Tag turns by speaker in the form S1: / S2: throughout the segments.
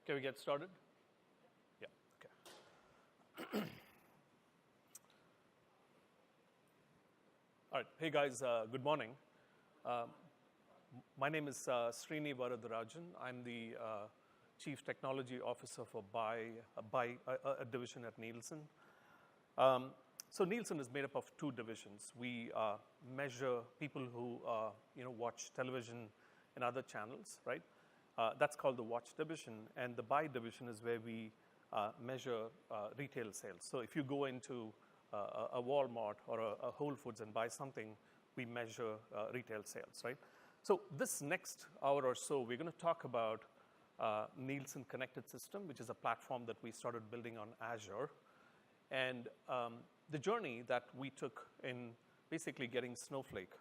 S1: Can we get started? Yeah, okay. All right, hey guys, good morning. My name is Srini Varadarajan. I'm the Chief Technology Officer for a division at Nielsen. So Nielsen is made up of two divisions. We measure people who watch television and other channels, right? That's called the Watch division, and the Buy division is where we measure retail sales. So if you go into a Walmart or a Whole Foods and buy something, we measure retail sales, right? So this next hour or so, we're going to talk about Nielsen Connected System, which is a platform that we started building on Azure, and the journey that we took in basically getting Snowflake,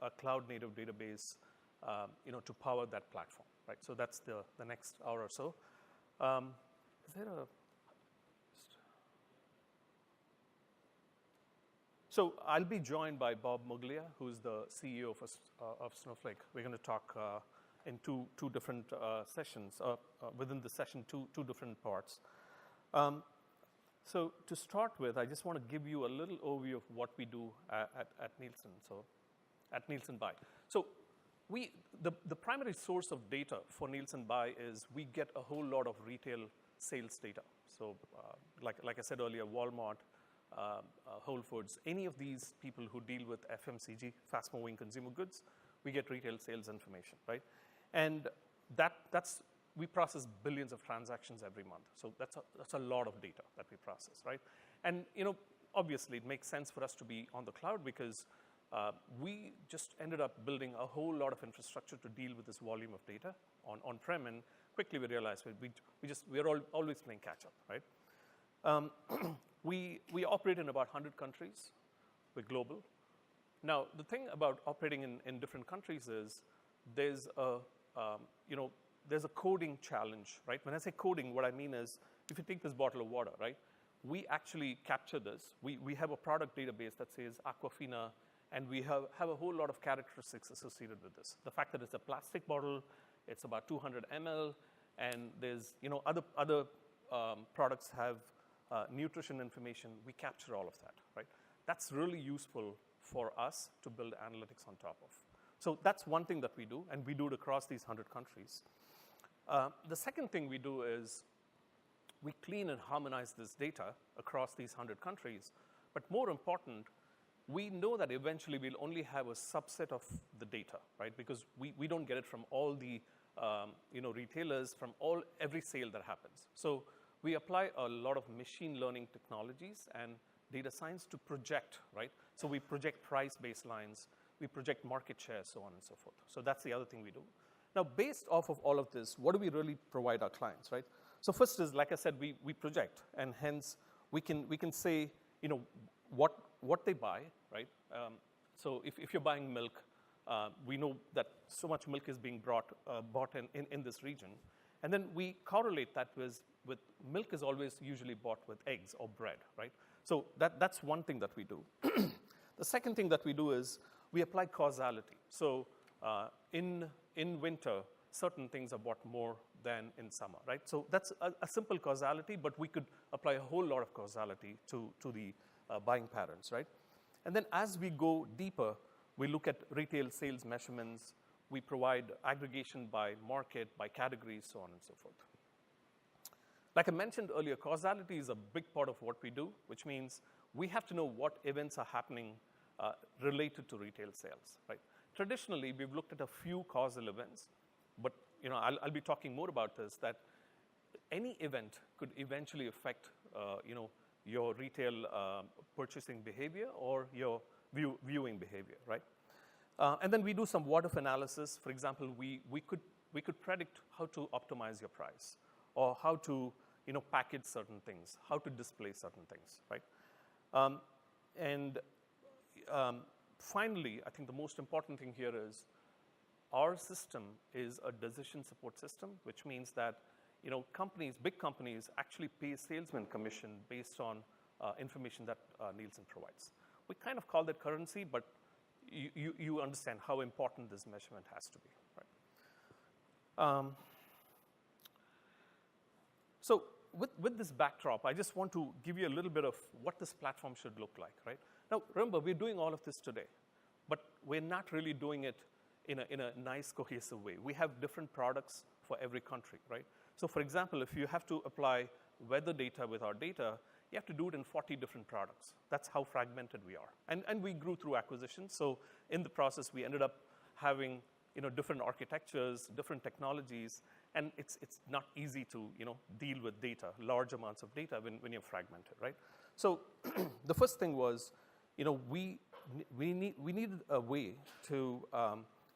S1: a cloud-native database, to power that platform, right? So that's the next hour or so. Is there a? So I'll be joined by Bob Muglia, who's the CEO of Snowflake. We're going to talk in two different sessions, within the session, two different parts. So to start with, I just want to give you a little overview of what we do at Nielsen. So at Nielsen Buy. So the primary source of data for Nielsen Buy is we get a whole lot of retail sales data. So like I said earlier, Walmart, Whole Foods, any of these people who deal with FMCG, fast-moving consumer goods, we get retail sales information, right? And we process billions of transactions every month. So that's a lot of data that we process, right? And obviously it makes sense for us to be on the cloud because we just ended up building a whole lot of infrastructure to deal with this volume of data on-prem, and quickly we realized we're always playing catch-up, right? We operate in about 100 countries. We're global. Now, the thing about operating in different countries is there's a coding challenge, right? When I say coding, what I mean is if you take this bottle of water, right? We actually capture this. We have a product database that says Aquafina, and we have a whole lot of characteristics associated with this. The fact that it's a plastic bottle, it's about 200 ml, and there's other products have nutrition information. We capture all of that, right? That's really useful for us to build analytics on top of. So that's one thing that we do, and we do it across these 100 countries. The second thing we do is we clean and harmonize this data across these 100 countries. But more important, we know that eventually we'll only have a subset of the data, right? Because we don't get it from all the retailers, from every sale that happens. So we apply a lot of machine learning technologies and data science to project, right? So we project price baselines, we project market share, so on and so forth. So that's the other thing we do. Now, based off of all of this, what do we really provide our clients, right? So first is, like I said, we project, and hence we can say, what they buy, right? So if you're buying milk, we know that so much milk is being bought in this region. And then we correlate that with milk is always usually bought with eggs or bread, right? So that's one thing that we do. The second thing that we do is we apply causality. So in winter, certain things are bought more than in summer, right? So that's a simple causality, but we could apply a whole lot of causality to the buying patterns, right? And then as we go deeper, we look at retail sales measurements. We provide aggregation by market, by categories, so on and so forth. Like I mentioned earlier, causality is a big part of what we do, which means we have to know what events are happening related to retail sales, right? Traditionally, we've looked at a few causal events, but I'll be talking more about this, that any event could eventually affect your retail purchasing behavior or your viewing behavior, right? And then we do some what-if analysis. For example, we could predict how to optimize your price, or how to package certain things, how to display certain things, right? Finally, I think the most important thing here is our system is a decision support system, which means that big companies actually pay salesman commission based on information that Nielsen provides. We kind of call that currency, but you understand how important this measurement has to be, right? So with this backdrop, I just want to give you a little bit of what this platform should look like, right? Now, remember, we're doing all of this today, but we're not really doing it in a nice, cohesive way. We have different products for every country, right? So for example, if you have to apply weather data with our data, you have to do it in 40 different products. That's how fragmented we are. And we grew through acquisitions. So in the process, we ended up having different architectures, different technologies, and it's not easy to deal with data, large amounts of data when you're fragmented, right? So the first thing was, we needed a way to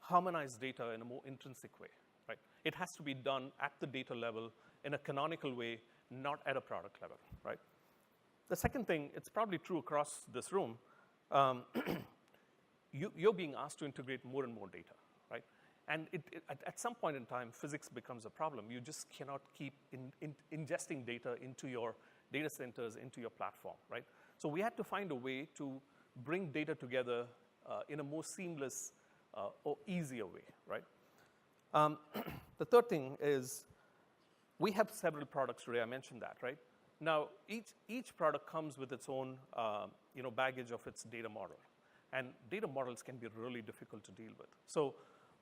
S1: harmonize data in a more intrinsic way, right? It has to be done at the data level in a canonical way, not at a product level, right? The second thing, it's probably true across this room, you're being asked to integrate more and more data, right? And at some point in time, physics becomes a problem. You just cannot keep ingesting data into your data centers, into your platform, right? So we had to find a way to bring data together in a more seamless or easier way, right? The third thing is we have several products today. I mentioned that, right? Now, each product comes with its own baggage of its data model. And data models can be really difficult to deal with. So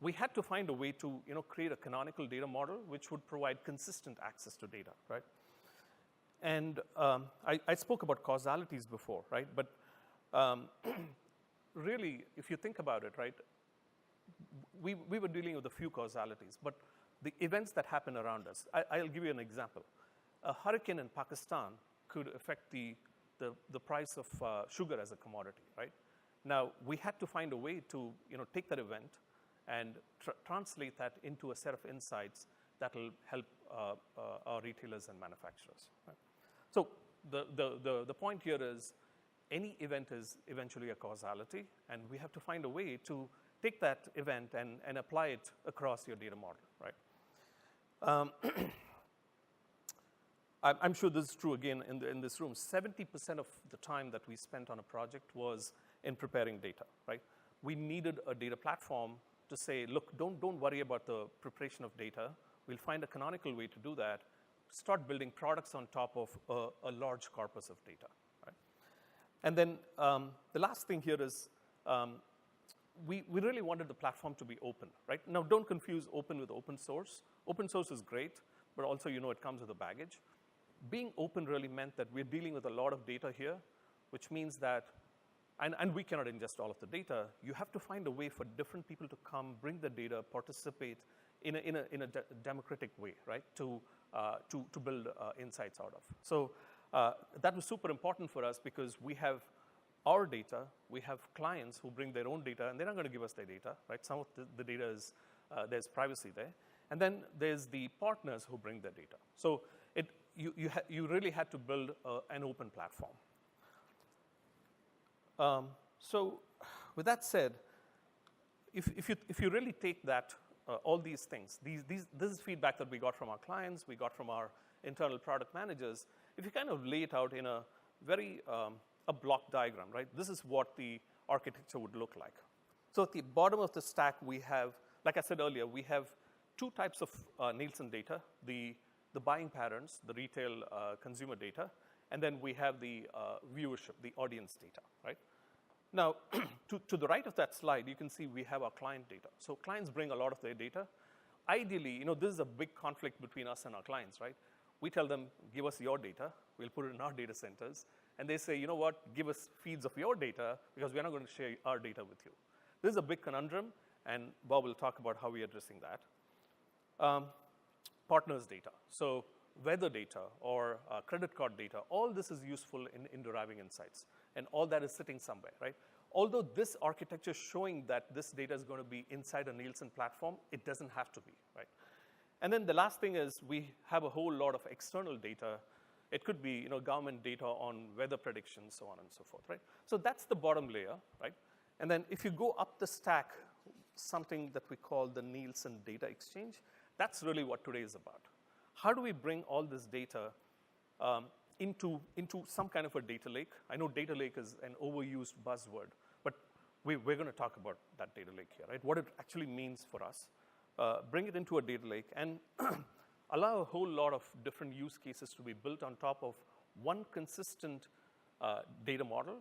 S1: we had to find a way to create a canonical data model which would provide consistent access to data, right? And I spoke about causalities before, right? But really, if you think about it, right, we were dealing with a few causalities, but the events that happen around us, I'll give you an example. A hurricane in Pakistan could affect the price of sugar as a commodity, right? Now, we had to find a way to take that event and translate that into a set of insights that will help our retailers and manufacturers, right? So the point here is any event is eventually a causality, and we have to find a way to take that event and apply it across your data model, right? I'm sure this is true again in this room. 70% of the time that we spent on a project was in preparing data, right? We needed a data platform to say, look, don't worry about the preparation of data. We'll find a canonical way to do that. Start building products on top of a large corpus of data, right? And then the last thing here is we really wanted the platform to be open, right? Now, don't confuse open with open source. Open source is great, but also it comes with a baggage. Being open really meant that we're dealing with a lot of data here, which means that, and we cannot ingest all of the data. You have to find a way for different people to come, bring the data, participate in a democratic way, right? To build insights out of. So that was super important for us because we have our data, we have clients who bring their own data, and they're not going to give us their data, right? Some of the data is, there's privacy there. And then there's the partners who bring their data. So you really had to build an open platform. So with that said, if you really take that, all these things, this is feedback that we got from our clients, we got from our internal product managers. If you kind of lay it out in a very a block diagram, right? This is what the architecture would look like. So at the bottom of the stack, we have, like I said earlier, we have two types of Nielsen data, the buying patterns, the retail consumer data, and then we have the viewership, the audience data, right? Now, to the right of that slide, you can see we have our client data. So clients bring a lot of their data. Ideally, this is a big conflict between us and our clients, right? We tell them, give us your data. We'll put it in our data centers. And they say, you know what? Give us feeds of your data because we're not going to share our data with you. This is a big conundrum, and Bob will talk about how we're addressing that. Partners data. So weather data or credit card data, all this is useful in deriving insights. And all that is sitting somewhere, right? Although this architecture is showing that this data is going to be inside a Nielsen platform, it doesn't have to be, right? And then the last thing is we have a whole lot of external data. It could be government data on weather predictions, so on and so forth, right? So that's the bottom layer, right? And then if you go up the stack, something that we call the Nielsen Data Exchange, that's really what today is about. How do we bring all this data into some kind of a data lake? I know data lake is an overused buzzword, but we're going to talk about that data lake here, right? What it actually means for us. Bring it into a data lake. And allow a whole lot of different use cases to be built on top of one consistent data model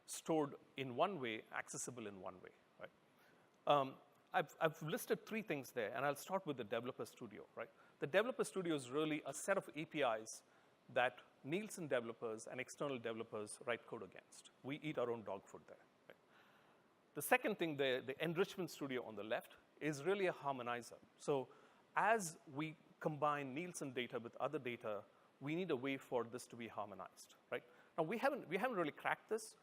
S1: stored in one way, accessible in one way, right? I've listed 3 things there, and I'll start with the Developer Studio, right? The Developer Studio is really a set of APIs that Nielsen developers and external developers write code against. We eat our own dog food there, right? The second thing, the Enrichment Studio on the left, is really a harmonizer. So as we combine Nielsen data with other data, we need a way for this to be harmonized, right? Now, we haven't really cracked this.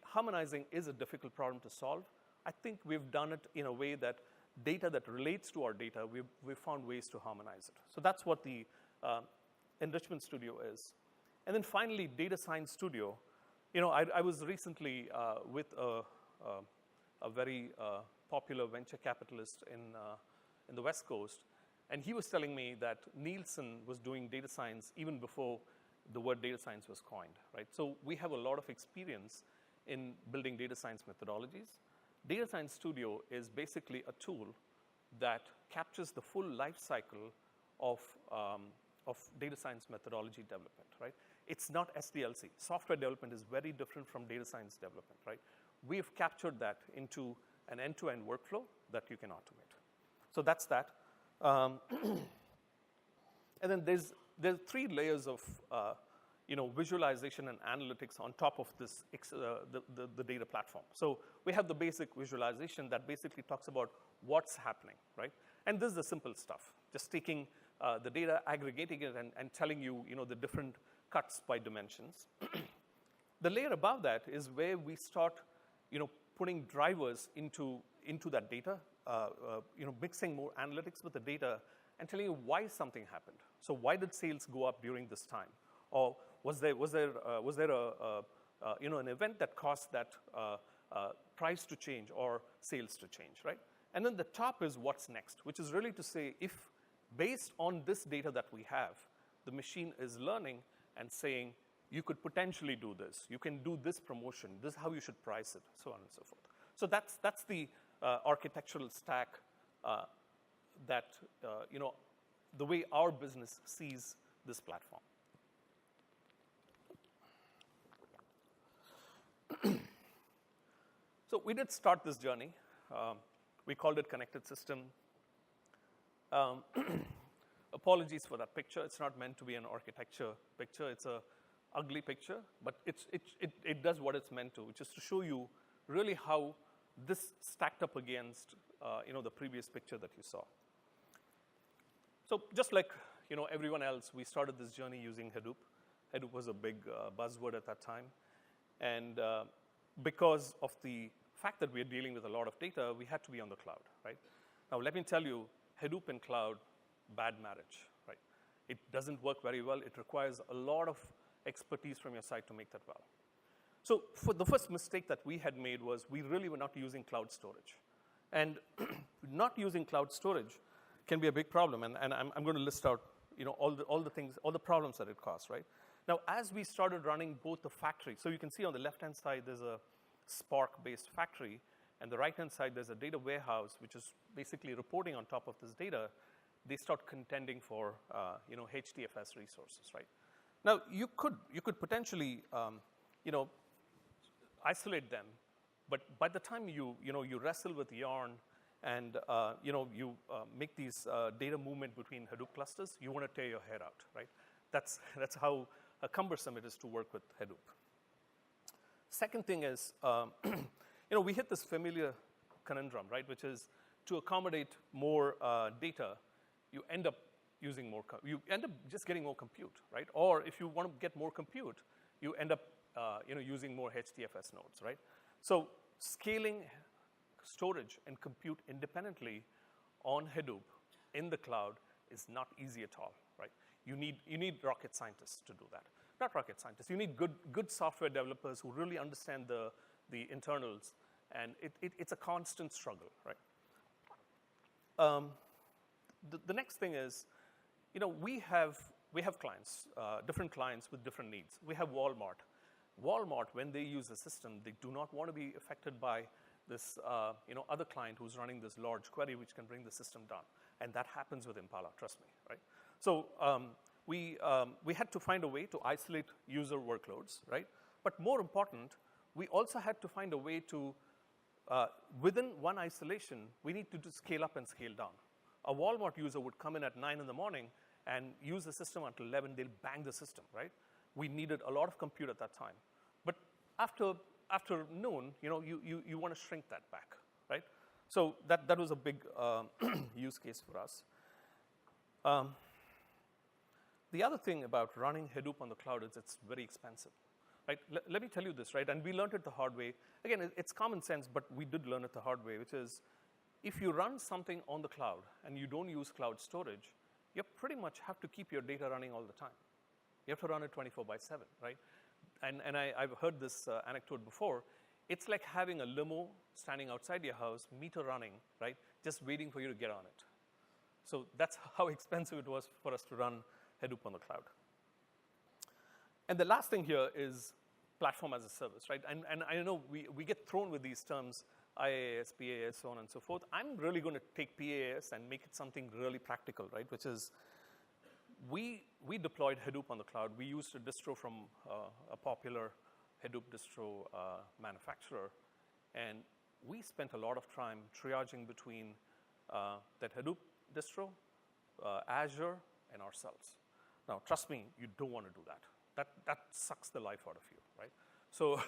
S1: Harmonizing is a difficult problem to solve. I think we've done it in a way that data that relates to our data, we've found ways to harmonize it. So that's what the Enrichment Studio is. And then finally, Data Science Studio. You know, I was recently with a very popular venture capitalist in the West Coast, and he was telling me that Nielsen was doing data science even before the word data science was coined, right? So we have a lot of experience in building data science methodologies. Data Science Studio is basically a tool that captures the full life cycle of data science methodology development, right? It's not SDLC. Software development is very different from data science development, right? We've captured that into an end-to-end workflow that you can automate. So that's that. And then there's 3 layers of visualization and analytics on top of this the data platform. So we have the basic visualization that basically talks about what's happening, right? And this is the simple stuff, just taking the data, aggregating it, and telling you, the different cuts by dimensions. The layer above that is where we start, putting drivers into that data, mixing more analytics with the data and telling you why something happened. So why did sales go up during this time? Or was there an event that caused that price to change or sales to change, right? And then the top is what's next, which is really to say, if based on this data that we have, the machine is learning and saying, you could potentially do this. You can do this promotion. This is how you should price it, so on and so forth. So that's the architectural stack that, the way our business sees this platform. So we did start this journey. We called it Connected System. Apologies for that picture. It's not meant to be an architecture picture. It's a ugly picture, but it does what it's meant to, which is to show you really how this stacked up against the previous picture that you saw. So just like everyone else, we started this journey using Hadoop. Hadoop was a big buzzword at that time, and because of the fact that we are dealing with a lot of data, we had to be on the cloud, right? Now let me tell you, Hadoop and cloud, bad marriage, right? It doesn't work very well. It requires a lot of expertise from your side to make that well. So for the first mistake that we had made was we really were not using cloud storage. And not using cloud storage can be a big problem. And I'm going to list out all the things, all the problems that it caused, right? Now, as we started running both the factory, so you can see on the left-hand side, there's a Spark-based factory, and the right-hand side, there's a data warehouse, which is basically reporting on top of this data. They start contending for, HDFS resources, right? Now, you could potentially, isolate them, but by the time you wrestle with Yarn and, you make these data movement between Hadoop clusters, you want to tear your hair out, right? That's how cumbersome it is to work with Hadoop. Second thing is, we hit this familiar conundrum, right, which is to accommodate more data, you end up using more, you end up just getting more compute, right? Or if you want to get more compute, you end up, using more HDFS nodes, right? So scaling storage and compute independently on Hadoop in the cloud is not easy at all, right? You need rocket scientists to do that. Not rocket scientists. You need good software developers who really understand the internals, and it's a constant struggle, right? The next thing is, we have clients, different clients with different needs. We have Walmart. Walmart, when they use a system, they do not want to be affected by this, other client who's running this large query which can bring the system down. And that happens with Impala, trust me, right? So we had to find a way to isolate user workloads, right? But more important, we also had to find a way to, within one isolation, we need to scale up and scale down. A Walmart user would come in at 9 in the morning and use the system until 11, they'll bang the system, right? We needed a lot of compute at that time. But after noon, you want to shrink that back, right? So that was a big use case for us. The other thing about running Hadoop on the cloud is it's very expensive, right? Let me tell you this, right? And we learned it the hard way. Again, it's common sense, but we did learn it the hard way, which is if you run something on the cloud and you don't use cloud storage, you pretty much have to keep your data running all the time. You have to run it 24/7, right? And I've heard this anecdote before. It's like having a limo standing outside your house, meter running, right? Just waiting for you to get on it. So that's how expensive it was for us to run Hadoop on the cloud. And the last thing here is platform as a service, right? And I know we get thrown with these terms, IaaS, PaaS, so on and so forth. I'm really going to take PaaS and make it something really practical, right? Which is we deployed Hadoop on the cloud. We used a distro from a popular Hadoop distro manufacturer, and we spent a lot of time triaging between that Hadoop distro, Azure, and ourselves. Now, trust me, you don't want to do that. That sucks the life out of you, right? So,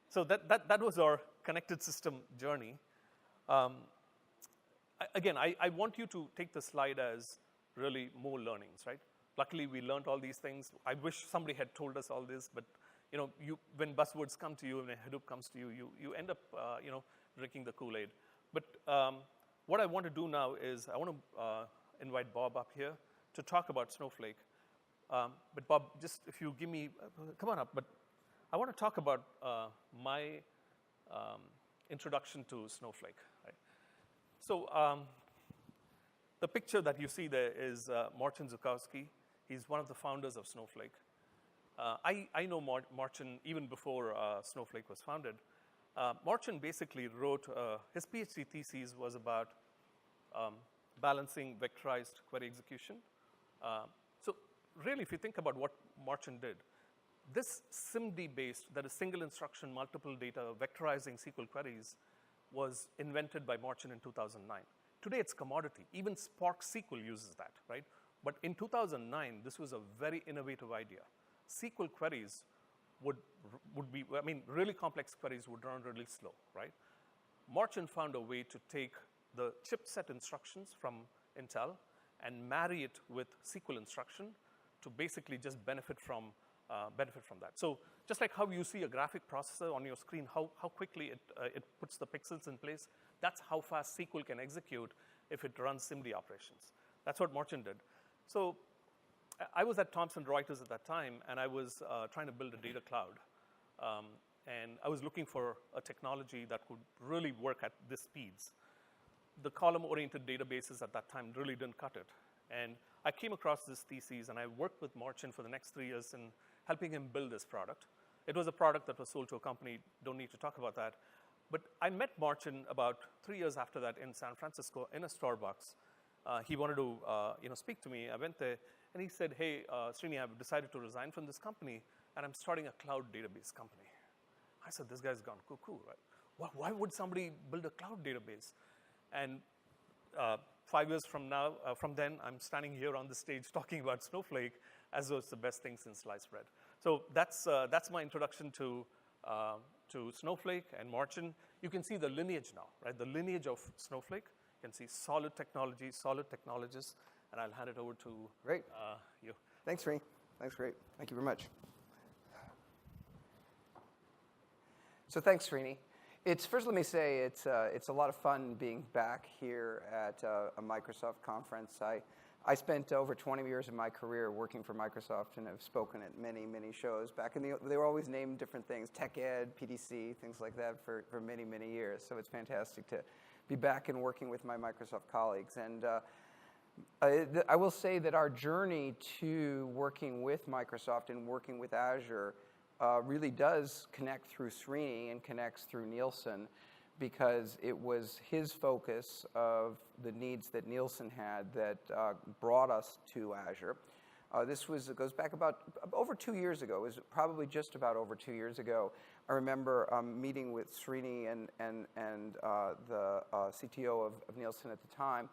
S1: so that was our connected system journey. Again, I want you to take the slide as really more learnings, right? Luckily, we learned all these things. I wish somebody had told us all this, but when buzzwords come to you and Hadoop comes to you, you end up drinking the Kool-Aid. But what I want to do now is I want to invite Bob up here to talk about Snowflake. But Bob, just if you give me, come on up. But I want to talk about my introduction to Snowflake. Right? So the picture that you see there is Marcin Zukowski. He's one of the founders of Snowflake. I know Marcin even before Snowflake was founded. Marcin basically wrote, his PhD thesis was about balancing vectorized query execution. So really, if you think about what Marcin did, this SIMD-based, that is single instruction, multiple data, vectorizing SQL queries, was invented by Marcin in 2009. Today, it's commodity. Even Spark SQL uses that, right? But in 2009, this was a very innovative idea. SQL queries would be, I mean, really complex queries would run really slow, right? Marcin found a way to take the chipset instructions from Intel and marry it with SQL instruction to basically just benefit from that. So just like how you see a graphic processor on your screen, how quickly it puts the pixels in place, that's how fast SQL can execute if it runs SIMD operations. That's what Marcin did. So I was at Thomson Reuters at that time, and I was trying to build a data cloud. And I was looking for a technology that could really work at these speeds. The column-oriented databases at that time really didn't cut it. And I came across this thesis, and I worked with Marcin for the next 3 years in helping him build this product. It was a product that was sold to a company. Don't need to talk about that. But I met Marcin about 3 years after that in San Francisco in a Starbucks. He wanted to speak to me. I went there, and he said, hey, Srini, I've decided to resign from this company, and I'm starting a cloud database company. I said, this guy's gone cuckoo, right? Why would somebody build a cloud database? And 5 years from then, I'm standing here on the stage talking about Snowflake as though it's the best thing since sliced bread. So that's my introduction to Snowflake and Marcin. You can see the lineage now, right? The lineage of Snowflake. You can see solid technology, solid technologists, and I'll hand it over to you.
S2: Thanks, Srini. That's great. Thank you very much. So thanks, Srini. First, let me say it's a lot of fun being back here at a Microsoft conference. I spent over 20 years of my career working for Microsoft and have spoken at many, many shows. They were always named different things, Tech Ed, PDC, things like that for many, many years. So it's fantastic to be back and working with my Microsoft colleagues. And I will say that our journey to working with Microsoft and working with Azure really does connect through Srini and connects through Nielsen, because it was his focus of the needs that Nielsen had that brought us to Azure. It goes back about over 2 years ago. It was probably just about over 2 years ago. I remember meeting with Srini and the CTO of Nielsen at the time,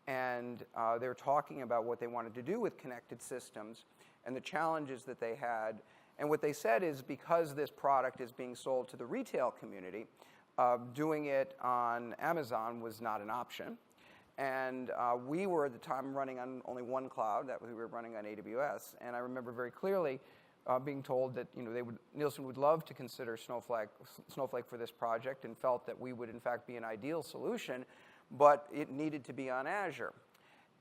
S2: and they were talking about what they wanted to do with connected systems and the challenges that they had. And what they said is, because this product is being sold to the retail community, doing it on Amazon was not an option. And we were at the time running on only one cloud. That was, we were running on AWS. And I remember very clearly being told that Nielsen would love to consider Snowflake for this project, and felt that we would in fact be an ideal solution, but it needed to be on Azure.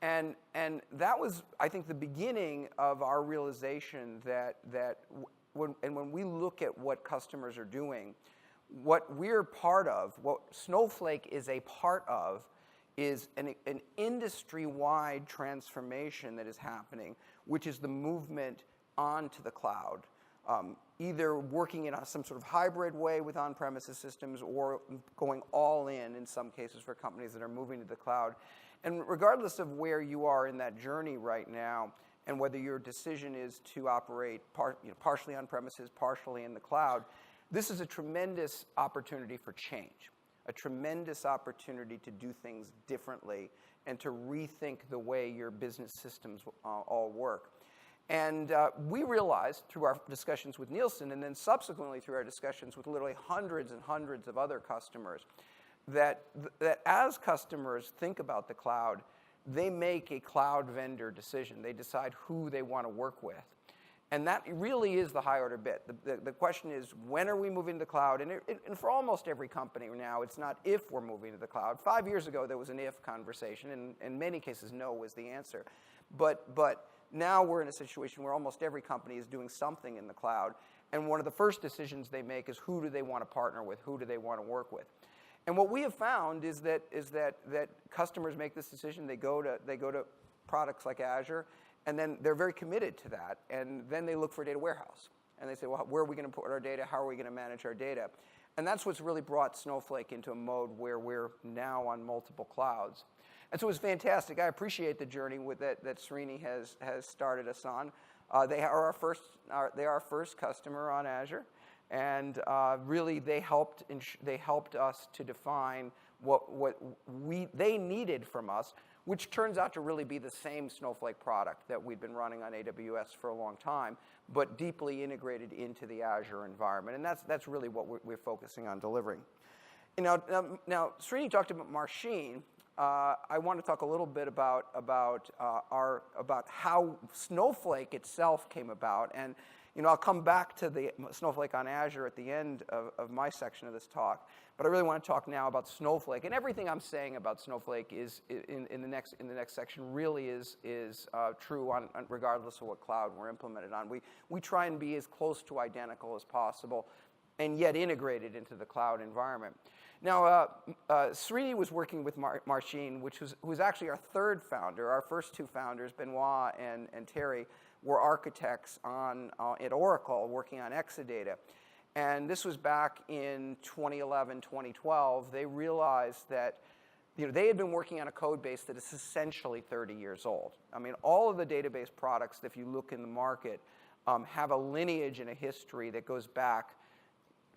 S2: And that was, I think, the beginning of our realization that when we look at what customers are doing, what we're part of, what Snowflake is a part of, is an industry-wide transformation that is happening, which is the movement onto the cloud, either working in some sort of hybrid way with on-premises systems, or going all in some cases for companies that are moving to the cloud. And regardless of where you are in that journey right now, and whether your decision is to operate partially on-premises, partially in the cloud, this is a tremendous opportunity for change, a tremendous opportunity to do things differently and to rethink the way your business systems all work. And we realized through our discussions with Nielsen, and then subsequently through our discussions with literally hundreds and hundreds of other customers, that as customers think about the cloud, they make a cloud vendor decision. They decide who they want to work with. And that really is the high order bit. The question is, when are we moving to the cloud? And for almost every company now, it's not if we're moving to the cloud. 5 years ago, there was an if conversation, and in many cases, no was the answer. But now we're in a situation where almost every company is doing something in the cloud. And one of the first decisions they make is, who do they want to partner with? Who do they want to work with? And what we have found is that customers make this decision. They go to products like Azure, and then they're very committed to that. And then they look for a data warehouse. And they say, well, where are we going to put our data? How are we going to manage our data? And that's what's really brought Snowflake into a mode where we're now on multiple clouds. And so it was fantastic. I appreciate the journey that Srini has started us on. They are our first customer on Azure. And really, they helped us to define what they needed from us, which turns out to really be the same Snowflake product that we'd been running on AWS for a long time, but deeply integrated into the Azure environment. And that's really what we're focusing on delivering. Now Srini talked about Marcin. I want to talk a little bit about how Snowflake itself came about. And I'll come back to the Snowflake on Azure at the end of my section of this talk, but I really want to talk now about Snowflake. And everything I'm saying about Snowflake is in the next section really is true regardless of what cloud we're implemented on. We try and be as close to identical as possible, and yet integrated into the cloud environment. Now, Srini was working with Marcin, who was actually our third founder. Our first two founders, Benoit and Terry, were architects at Oracle working on Exadata. And this was back in 2011, 2012. They realized that they had been working on a code base that is essentially 30 years old. I mean, all of the database products, if you look in the market, have a lineage and a history that goes back.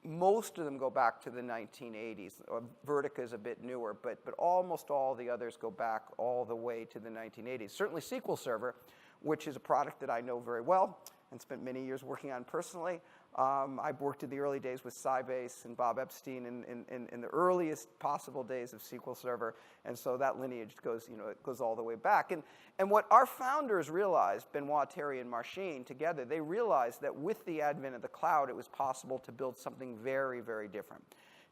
S2: Most of them go back to the 1980s. Vertica is a bit newer, but almost all the others go back all the way to the 1980s. Certainly SQL Server, which is a product that I know very well and spent many years working on personally. I've worked in the early days with Sybase and Bob Epstein in the earliest possible days of SQL Server, and so that lineage goes all the way back. And what our founders realized, Benoit, Terry, and Marcin together, they realized that with the advent of the cloud, it was possible to build something very, very different.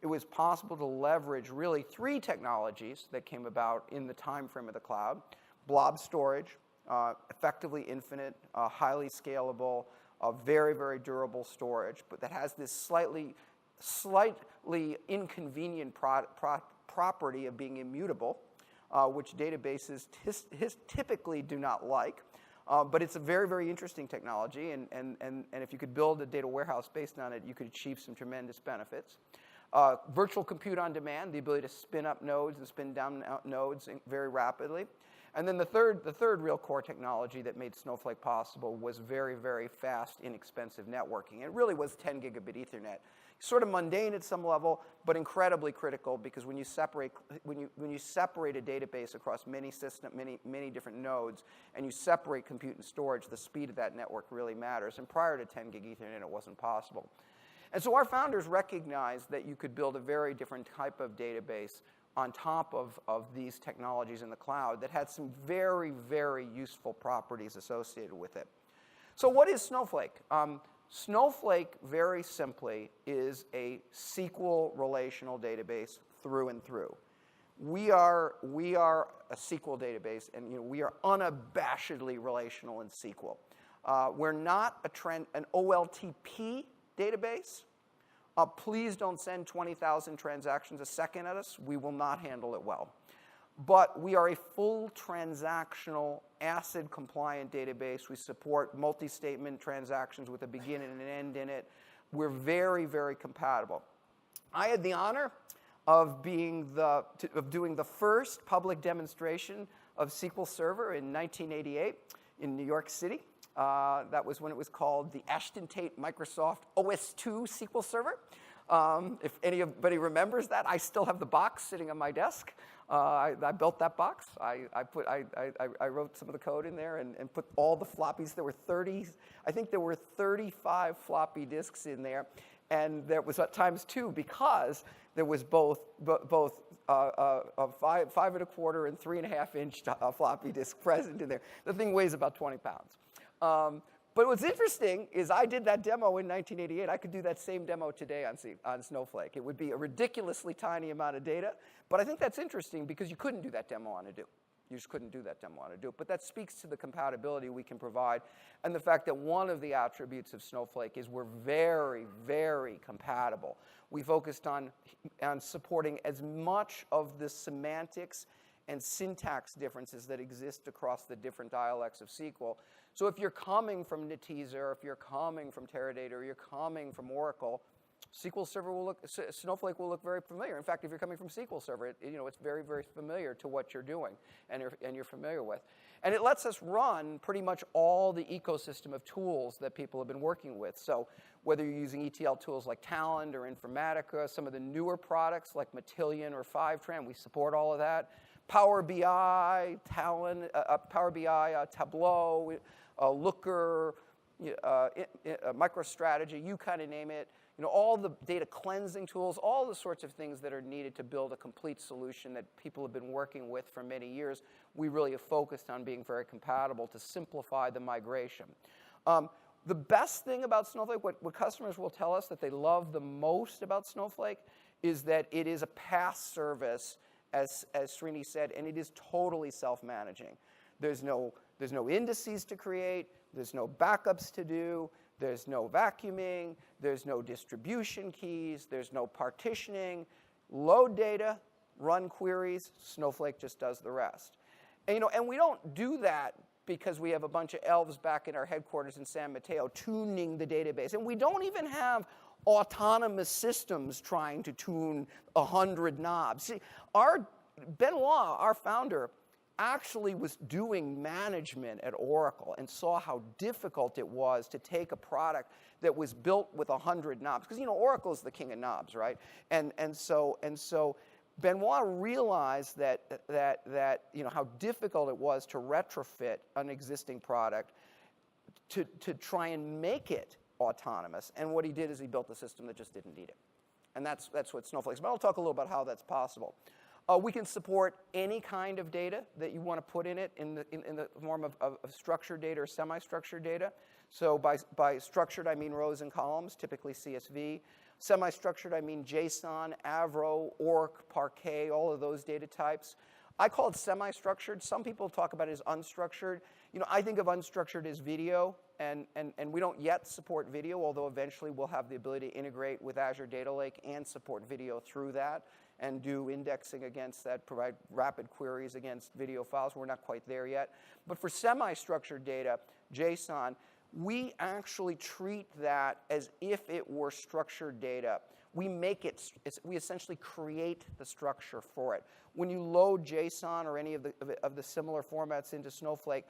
S2: It was possible to leverage really three technologies that came about in the time frame of the cloud: blob storage, effectively infinite, highly scalable, very, very durable storage, but that has this slightly inconvenient property of being immutable, which databases typically do not like. But it's a very, very interesting technology, and if you could build a data warehouse based on it, you could achieve some tremendous benefits. Virtual compute on demand, the ability to spin up nodes and spin down nodes very rapidly. And then the third real core technology that made Snowflake possible was very, very fast, inexpensive networking. It really was 10 gigabit Ethernet. Sort of mundane at some level, but incredibly critical, because when you separate a database across many different nodes, and you separate compute and storage, the speed of that network really matters. And prior to 10 gig Ethernet, it wasn't possible. And so our founders recognized that you could build a very different type of database on top of these technologies in the cloud that had some very, very useful properties associated with it. So what is Snowflake? Snowflake, very simply, is a SQL relational database through and through. We are a SQL database, and we are unabashedly relational in SQL. We're not an OLTP database. Please don't send 20,000 transactions a second at us. We will not handle it well. But we are a full transactional, ACID-compliant database. We support multi-statement transactions with a begin and an end in it. We're very, very compatible. I had the honor of doing the first public demonstration of SQL Server in 1988 in New York City. That was when it was called the Ashton Tate Microsoft OS/2 SQL Server. If anybody remembers that, I still have the box sitting on my desk. I built that box. I wrote some of the code in there and put all the floppies. There were 35 floppy disks in there, and that was at times 2 because there was both a 5 1/4 and 3.5 inch floppy disk present in there. The thing weighs about 20 pounds. But what's interesting is I did that demo in 1988. I could do that same demo today on Snowflake. It would be a ridiculously tiny amount of data, but I think that's interesting because you couldn't do that demo on Hadoop. You just couldn't do that demo on Hadoop. But that speaks to the compatibility we can provide and the fact that one of the attributes of Snowflake is we're very, very compatible. We focused on supporting as much of the semantics and syntax differences that exist across the different dialects of SQL. So if you're coming from Netezza, if you're coming from Teradata, or you're coming from Oracle, Snowflake will look very familiar. In fact, if you're coming from SQL Server, it's very, very familiar to what you're doing and you're familiar with. And it lets us run pretty much all the ecosystem of tools that people have been working with. So whether you're using ETL tools like Talend or Informatica, some of the newer products like Matillion or Fivetran, we support all of that. Power BI, Talend, Power BI, Tableau, Looker, MicroStrategy, you kind of name it. All the data cleansing tools, all the sorts of things that are needed to build a complete solution that people have been working with for many years. We really have focused on being very compatible to simplify the migration. The best thing about Snowflake, what customers will tell us that they love the most about Snowflake, is that it is a PaaS service, as Srini said, and it is totally self-managing. There's no indices to create. There's no backups to do. There's no vacuuming. There's no distribution keys. There's no partitioning. Load data, run queries. Snowflake just does the rest. And we don't do that because we have a bunch of elves back in our headquarters in San Mateo tuning the database. And we don't even have autonomous systems trying to tune 100 knobs. See, Benoit, our founder, actually was doing management at Oracle and saw how difficult it was to take a product that was built with 100 knobs. Because, Oracle is the king of knobs, right? And so Benoit realized that how difficult it was to retrofit an existing product to try and make it autonomous. And what he did is he built a system that just didn't need it. And that's what Snowflake is. But I'll talk a little about how that's possible. We can support any kind of data that you want to put in it in the form of structured data or semi-structured data. So by structured, I mean rows and columns, typically CSV. Semi-structured, I mean JSON, Avro, ORC, Parquet, all of those data types. I call it semi-structured. Some people talk about it as unstructured. I think of unstructured as video, and we don't yet support video, although eventually we'll have the ability to integrate with Azure Data Lake and support video through that and do indexing against that, provide rapid queries against video files. We're not quite there yet. But for semi-structured data, JSON, we actually treat that as if it were structured data. We make it, we essentially create the structure for it. When you load JSON or any of the similar formats into Snowflake,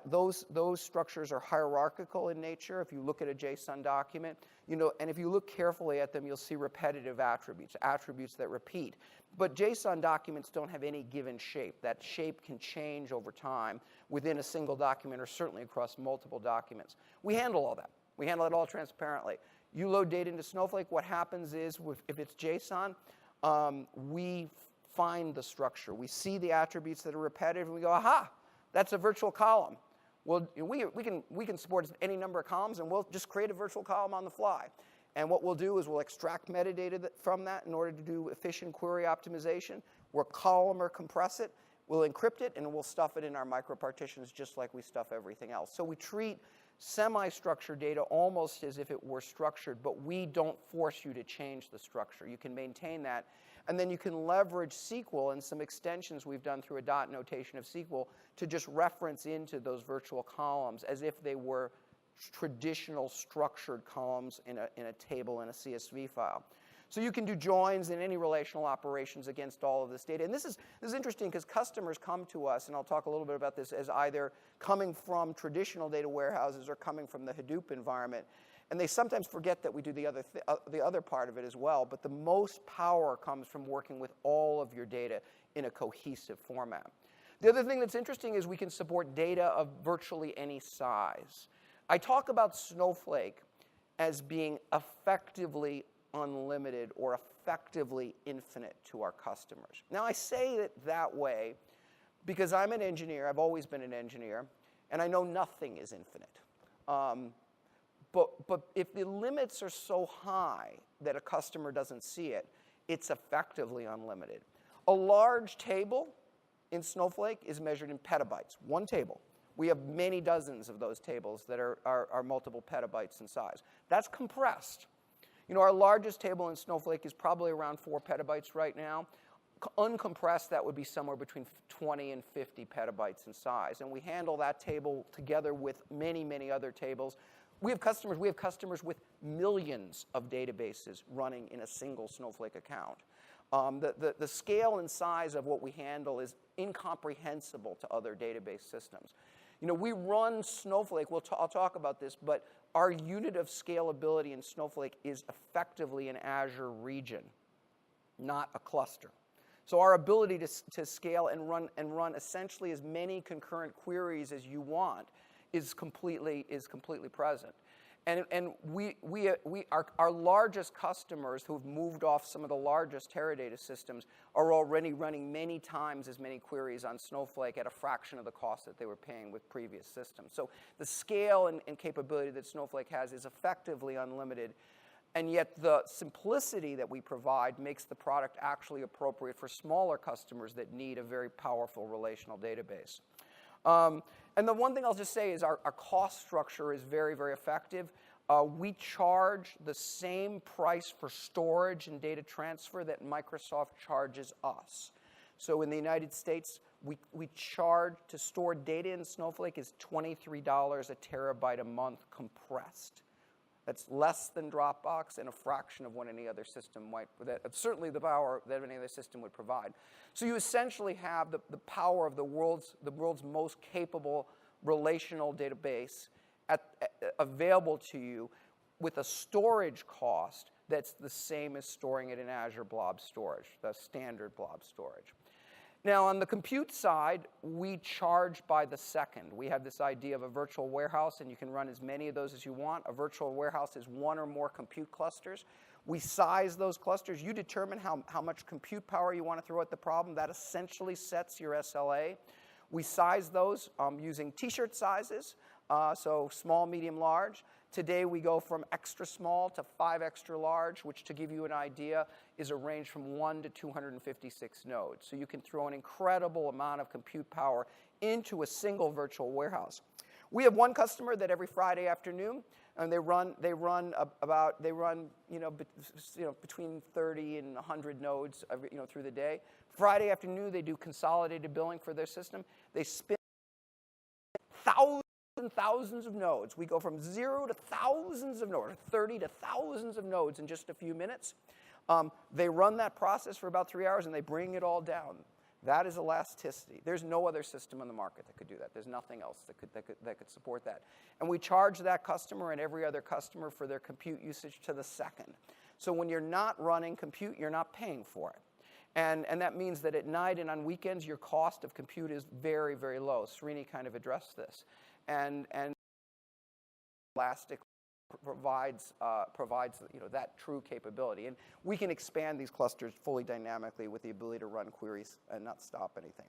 S2: those structures are hierarchical in nature. If you look at a JSON document, and if you look carefully at them, you'll see repetitive attributes that repeat. But JSON documents don't have any given shape. That shape can change over time within a single document or certainly across multiple documents. We handle all that. We handle it all transparently. You load data into Snowflake, what happens is, if it's JSON, we find the structure. We see the attributes that are repetitive, and we go, aha, that's a virtual column. Well, we can support any number of columns, and we'll just create a virtual column on the fly. And what we'll do is we'll extract metadata from that in order to do efficient query optimization. We'll column or compress it. We'll encrypt it, and we'll stuff it in our micropartitions just like we stuff everything else. So we treat semi-structured data almost as if it were structured, but we don't force you to change the structure. You can maintain that, and then you can leverage SQL and some extensions we've done through a dot notation of SQL to just reference into those virtual columns as if they were traditional structured columns in a table in a CSV file. So you can do joins and any relational operations against all of this data. And this is interesting because customers come to us, and I'll talk a little bit about this, as either coming from traditional data warehouses or coming from the Hadoop environment. And they sometimes forget that we do the other part of it as well. But the most power comes from working with all of your data in a cohesive format. The other thing that's interesting is we can support data of virtually any size. I talk about Snowflake as being effectively unlimited or effectively infinite to our customers. Now, I say it that way because I'm an engineer. I've always been an engineer, and I know nothing is infinite. But if the limits are so high that a customer doesn't see it, it's effectively unlimited. A large table in Snowflake is measured in petabytes, one table. We have many dozens of those tables that are multiple petabytes in size. That's compressed. Our largest table in Snowflake is probably around 4 petabytes right now. Uncompressed, that would be somewhere between 20 and 50 petabytes in size. And we handle that table together with many, many other tables. We have customers with millions of databases running in a single Snowflake account. The scale and size of what we handle is incomprehensible to other database systems. We run Snowflake. I'll talk about this, but our unit of scalability in Snowflake is effectively an Azure region, not a cluster. So our ability to scale and run essentially as many concurrent queries as you want is completely present. And our largest customers who've moved off some of the largest Teradata systems are already running many times as many queries on Snowflake at a fraction of the cost that they were paying with previous systems. So the scale and capability that Snowflake has is effectively unlimited. And yet the simplicity that we provide makes the product actually appropriate for smaller customers that need a very powerful relational database. And the one thing I'll just say is our cost structure is very, very effective. We charge the same price for storage and data transfer that Microsoft charges us. So in the United States, we charge to store data in Snowflake is $23 a terabyte a month compressed. That's less than Dropbox and a fraction of what any other system might, certainly the power that any other system would provide. So you essentially have the power of the world's most capable relational database available to you with a storage cost that's the same as storing it in Azure Blob Storage, the standard Blob Storage. Now, on the compute side, we charge by the second. We have this idea of a virtual warehouse, and you can run as many of those as you want. A virtual warehouse is one or more compute clusters. We size those clusters. You determine how much compute power you want to throw at the problem. That essentially sets your SLA. We size those using T-shirt sizes, so small, medium, large. Today, we go from extra small to 5 extra large, which, to give you an idea, is a range from 1 to 256 nodes. So you can throw an incredible amount of compute power into a single virtual warehouse. We have one customer that every Friday afternoon, and they run between 30 and 100 nodes through the day. Friday afternoon, they do consolidated billing for their system. They spin thousands and thousands of nodes. We go from 0 to thousands of nodes, 30 to thousands of nodes in just a few minutes. They run that process for about 3 hours, and they bring it all down. That is elasticity. There's no other system on the market that could do that. There's nothing else that could support that. And we charge that customer and every other customer for their compute usage to the second. So when you're not running compute, you're not paying for it. And that means that at night and on weekends, your cost of compute is very, very low. Srini kind of addressed this. And Elastic provides that true capability. And we can expand these clusters fully dynamically with the ability to run queries and not stop anything.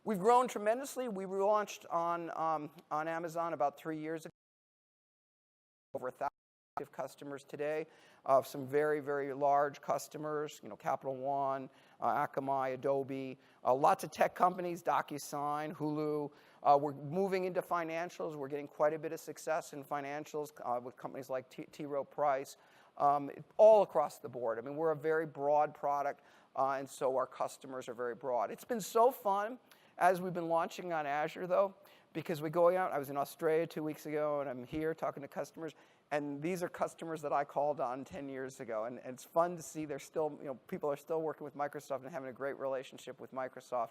S2: We've grown tremendously. We relaunched on Amazon about 3 years ago. Over 1,000 active customers today. Some very, very large customers, Capital One, Akamai, Adobe, lots of tech companies, DocuSign, Hulu. We're moving into financials. We're getting quite a bit of success in financials with companies like T. Rowe Price, all across the board. I mean, we're a very broad product, and so our customers are very broad. It's been so fun as we've been launching on Azure, though, because we're going out. I was in Australia 2 weeks ago, and I'm here talking to customers. And these are customers that I called on 10 years ago. And it's fun to see they're still, people are still working with Microsoft and having a great relationship with Microsoft.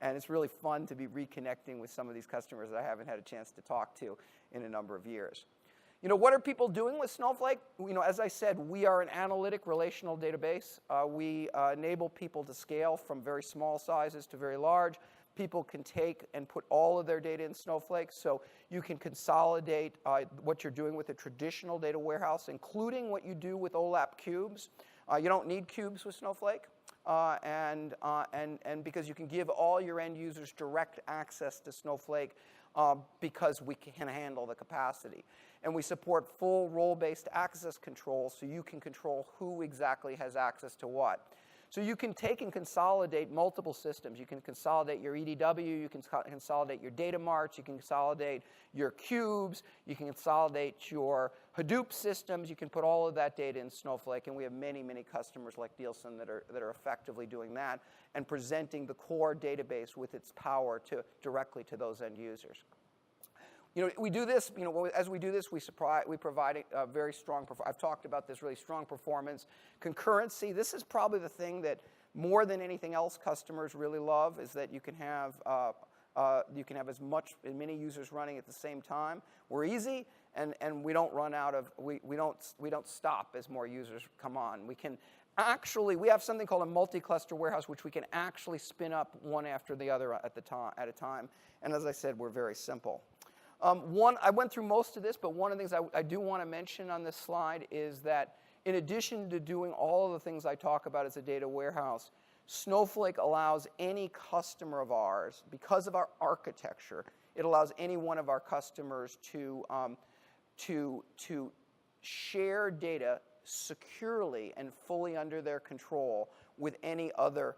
S2: And it's really fun to be reconnecting with some of these customers that I haven't had a chance to talk to in a number of years. What are people doing with Snowflake? As I said, we are an analytic relational database. We enable people to scale from very small sizes to very large. People can take and put all of their data in Snowflake, so you can consolidate what you're doing with a traditional data warehouse, including what you do with OLAP cubes. You don't need cubes with Snowflake, and because you can give all your end users direct access to Snowflake because we can handle the capacity. And we support full role-based access control, so you can control who exactly has access to what. So you can take and consolidate multiple systems. You can consolidate your EDW, you can consolidate your data marts, you can consolidate your cubes, you can consolidate your Hadoop systems, you can put all of that data in Snowflake, and we have many, many customers like Nielsen that are effectively doing that and presenting the core database with its power directly to those end users. We do this, as we do this, we provide a very strong, I've talked about this really strong performance. Concurrency, this is probably the thing that more than anything else customers really love, is that you can have as many users running at the same time. We're easy, and we don't run out of, we don't stop as more users come on. We have something called a multi-cluster warehouse, which we can actually spin up one after the other at a time. And as I said, we're very simple. I went through most of this, but one of the things I do want to mention on this slide is that in addition to doing all of the things I talk about as a data warehouse, Snowflake allows any customer of ours, because of our architecture, it allows any one of our customers to share data securely and fully under their control with any other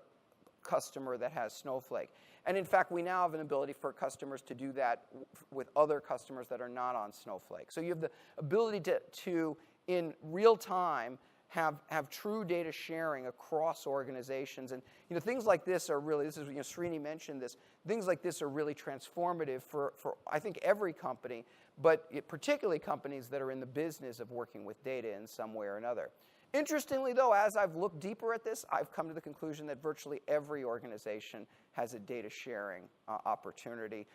S2: customer that has Snowflake. And in fact, we now have an ability for customers to do that with other customers that are not on Snowflake. So you have the ability to in real time, have true data sharing across organizations. And things like this are really, Srini mentioned this, things like this are really transformative for I think every company, but particularly companies that are in the business of working with data in some way or another. Interestingly, though, as I've looked deeper at this, I've come to the conclusion that virtually every organization has a data sharing opportunity.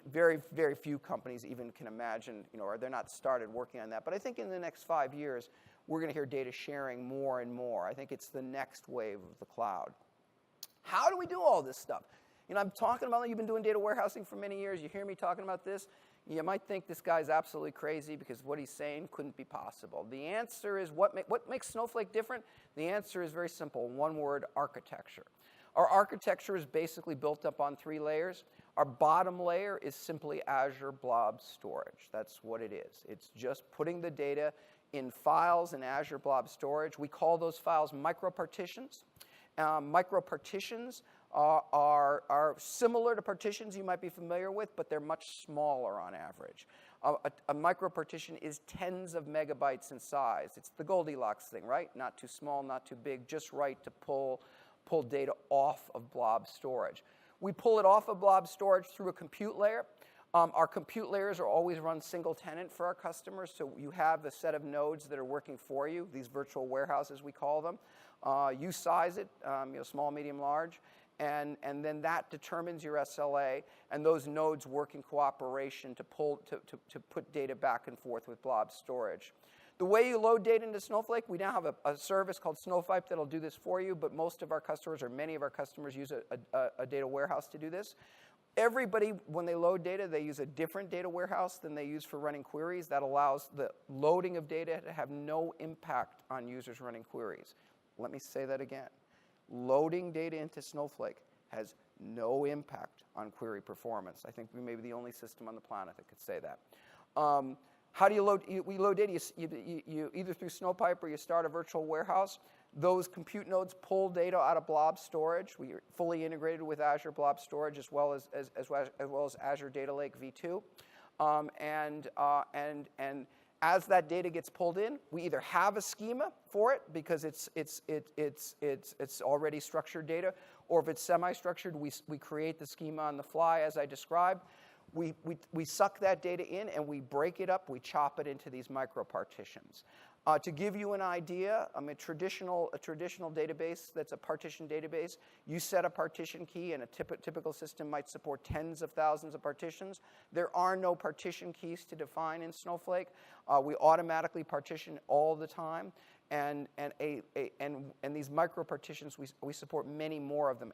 S2: Very, very few companies even can imagine, or they're not started working on that. But I think in the next 5 years, we're going to hear data sharing more and more. I think it's the next wave of the cloud. How do we do all this stuff? I'm talking about, you've been doing data warehousing for many years. You hear me talking about this. You might think this guy's absolutely crazy because what he's saying couldn't be possible. The answer is, what makes Snowflake different? The answer is very simple. One word, architecture. Our architecture is basically built up on 3 layers. Our bottom layer is simply Azure Blob Storage. That's what it is. It's just putting the data in files in Azure Blob Storage. We call those files micropartitions. Micropartitions are similar to partitions you might be familiar with, but they're much smaller on average. A micropartition is tens of megabytes in size. It's the Goldilocks thing, right? Not too small, not too big, just right to pull data off of blob storage. We pull it off of blob storage through a compute layer. Our compute layers are always run single tenant for our customers, so you have a set of nodes that are working for you, these virtual warehouses we call them. You size it, small, medium, large, and then that determines your SLA, and those nodes work in cooperation to put data back and forth with blob storage. The way you load data into Snowflake, we now have a service called Snowflake that'll do this for you, but most of our customers, or many of our customers, use a data warehouse to do this. Everybody, when they load data, they use a different data warehouse than they use for running queries. That allows the loading of data to have no impact on users running queries. Let me say that again. Loading data into Snowflake has no impact on query performance. I think we may be the only system on the planet that could say that. How do you load? We load data you either through Snowpipe or you start a virtual warehouse. Those compute nodes pull data out of blob storage. We are fully integrated with Azure Blob Storage as well as Azure Data Lake v2. And as that data gets pulled in, we either have a schema for it because it's already structured data, or if it's semi-structured, we create the schema on the fly as I described. We suck that data in and we break it up, we chop it into these micro partitions. To give you an idea, a traditional database that's a partition database, you set a partition key and a typical system might support tens of thousands of partitions. There are no partition keys to define in Snowflake. We automatically partition all the time. And these micro partitions, we support many more of them.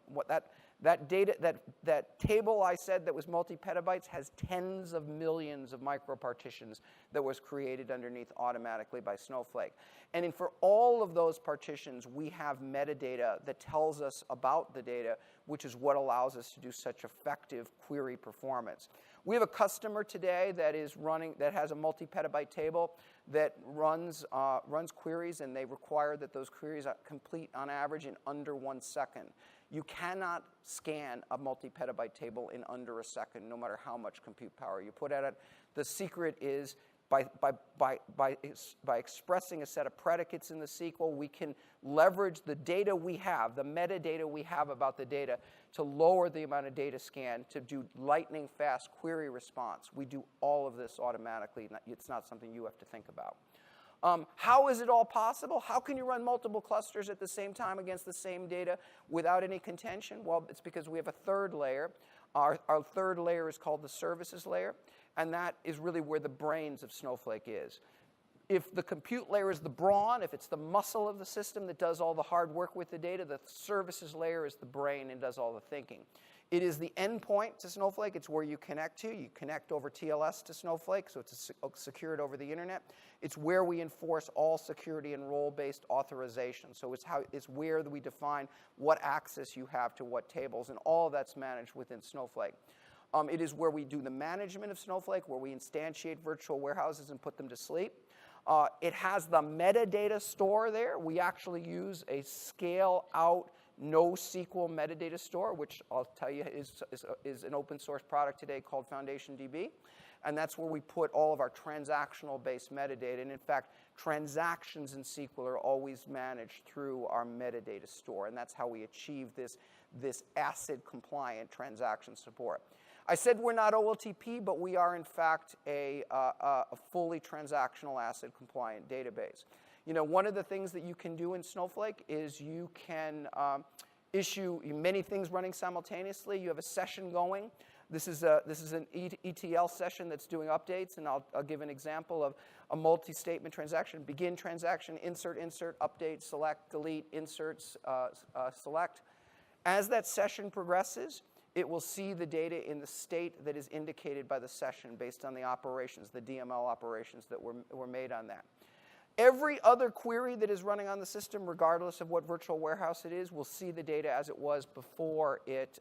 S2: That table I said that was multi-petabytes has tens of millions of micro partitions that was created underneath automatically by Snowflake. And for all of those partitions, we have metadata that tells us about the data, which is what allows us to do such effective query performance. We have a customer today that has a multi-petabyte table that runs queries, and they require that those queries are complete on average in under 1 second. You cannot scan a multi-petabyte table in under a second, no matter how much compute power you put at it. The secret is by expressing a set of predicates in the SQL, we can leverage the data we have, the metadata we have about the data, to lower the amount of data scan, to do lightning fast query response. We do all of this automatically. It's not something you have to think about. How is it all possible? How can you run multiple clusters at the same time against the same data without any contention? Well, it's because we have a third layer. Our third layer is called the services layer, and that is really where the brains of Snowflake is. If the compute layer is the brawn, if it's the muscle of the system that does all the hard work with the data, the services layer is the brain and does all the thinking. It is the endpoint to Snowflake. It's where you connect to. You connect over TLS to Snowflake, so it's secured over the internet. It's where we enforce all security and role-based authorization. So it's where we define what access you have to what tables, and all of that's managed within Snowflake. It is where we do the management of Snowflake, where we instantiate virtual warehouses and put them to sleep. It has the metadata store there. We actually use a scale-out NoSQL metadata store, which I'll tell you is an open source product today called FoundationDB. And that's where we put all of our transactional-based metadata. And in fact, transactions in SQL are always managed through our metadata store. And that's how we achieve this ACID-compliant transaction support. I said we're not OLTP, but we are, in fact, a fully transactional ACID-compliant database. You know, one of the things that you can do in Snowflake is you can issue many things running simultaneously. You have a session going. This is an ETL session that's doing updates, and I'll give an example of a multi-statement transaction. Begin transaction, insert, update, select, delete, inserts, select. As that session progresses, it will see the data in the state that is indicated by the session based on the operations, the DML operations that were made on that. Every other query that is running on the system, regardless of what virtual warehouse it is, will see the data as it was before that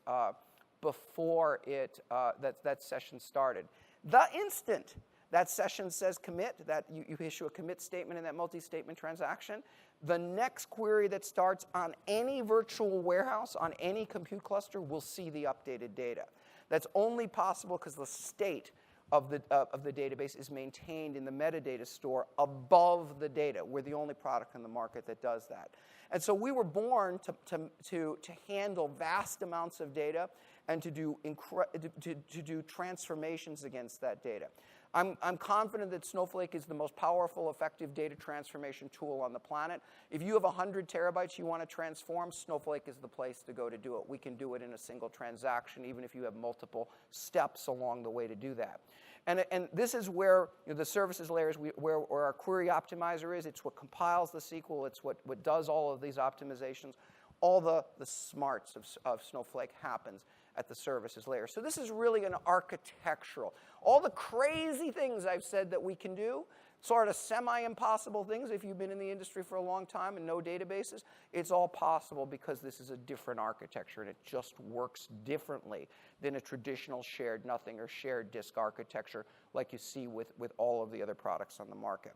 S2: session started. The instant that session says commit, that you issue a commit statement in that multi-statement transaction, the next query that starts on any virtual warehouse, on any compute cluster, will see the updated data. That's only possible because the state of the database is maintained in the metadata store above the data. We're the only product in the market that does that. And so we were born to handle vast amounts of data and to do transformations against that data. I'm confident that Snowflake is the most powerful, effective data transformation tool on the planet. If you have 100 terabytes you want to transform, Snowflake is the place to go to do it. We can do it in a single transaction, even if you have multiple steps along the way to do that. And this is where the services layer is, where our query optimizer is. It's what compiles the SQL. It's what does all of these optimizations. All the smarts of Snowflake happens at the services layer. So this is really an architectural. All the crazy things I've said that we can do, sort of semi-impossible things if you've been in the industry for a long time and know databases, it's all possible because this is a different architecture and it just works differently than a traditional shared nothing or shared disk architecture like you see with all of the other products on the market.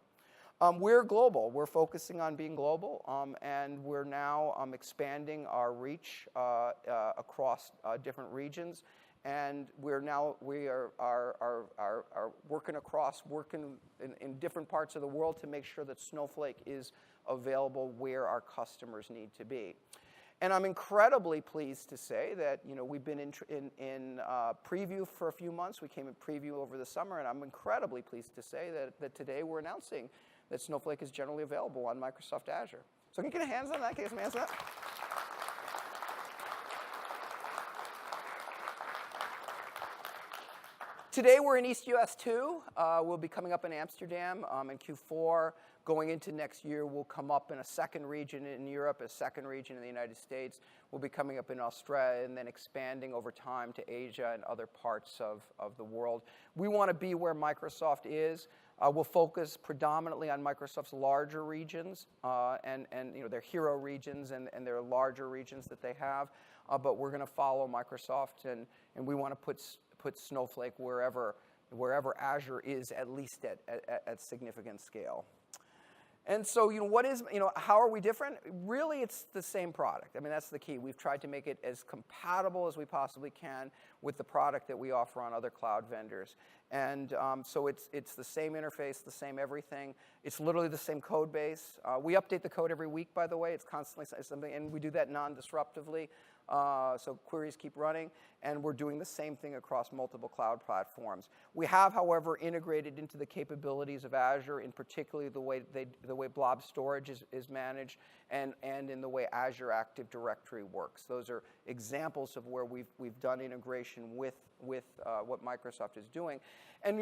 S2: We're global. We're focusing on being global, and we're now expanding our reach across different regions. And we are working in different parts of the world to make sure that Snowflake is available where our customers need to be. And I'm incredibly pleased to say that we've been in preview for a few months. We came in preview over the summer, and I'm incredibly pleased to say that today we're announcing that Snowflake is generally available on Microsoft Azure. So can you get a hands on that? Can you get some hands on that? Today we're in East US 2. We'll be coming up in Amsterdam in Q4. Going into next year, we'll come up in a second region in Europe, a second region in the United States. We'll be coming up in Australia and then expanding over time to Asia and other parts of the world. We want to be where Microsoft is. We'll focus predominantly on Microsoft's larger regions and their hero regions and their larger regions that they have. But we're going to follow Microsoft, and we want to put Snowflake wherever Azure is, at least at significant scale. And so, how are we different? Really, it's the same product. I mean, that's the key. We've tried to make it as compatible as we possibly can with the product that we offer on other cloud vendors. And so it's the same interface, the same everything. It's literally the same code base. We update the code every week, by the way. It's constantly something, and we do that non-disruptively. So queries keep running, and we're doing the same thing across multiple cloud platforms. We have, however, integrated into the capabilities of Azure, in particularly the way blob storage is managed, and in the way Azure Active Directory works. Those are examples of where we've done integration with what Microsoft is doing, and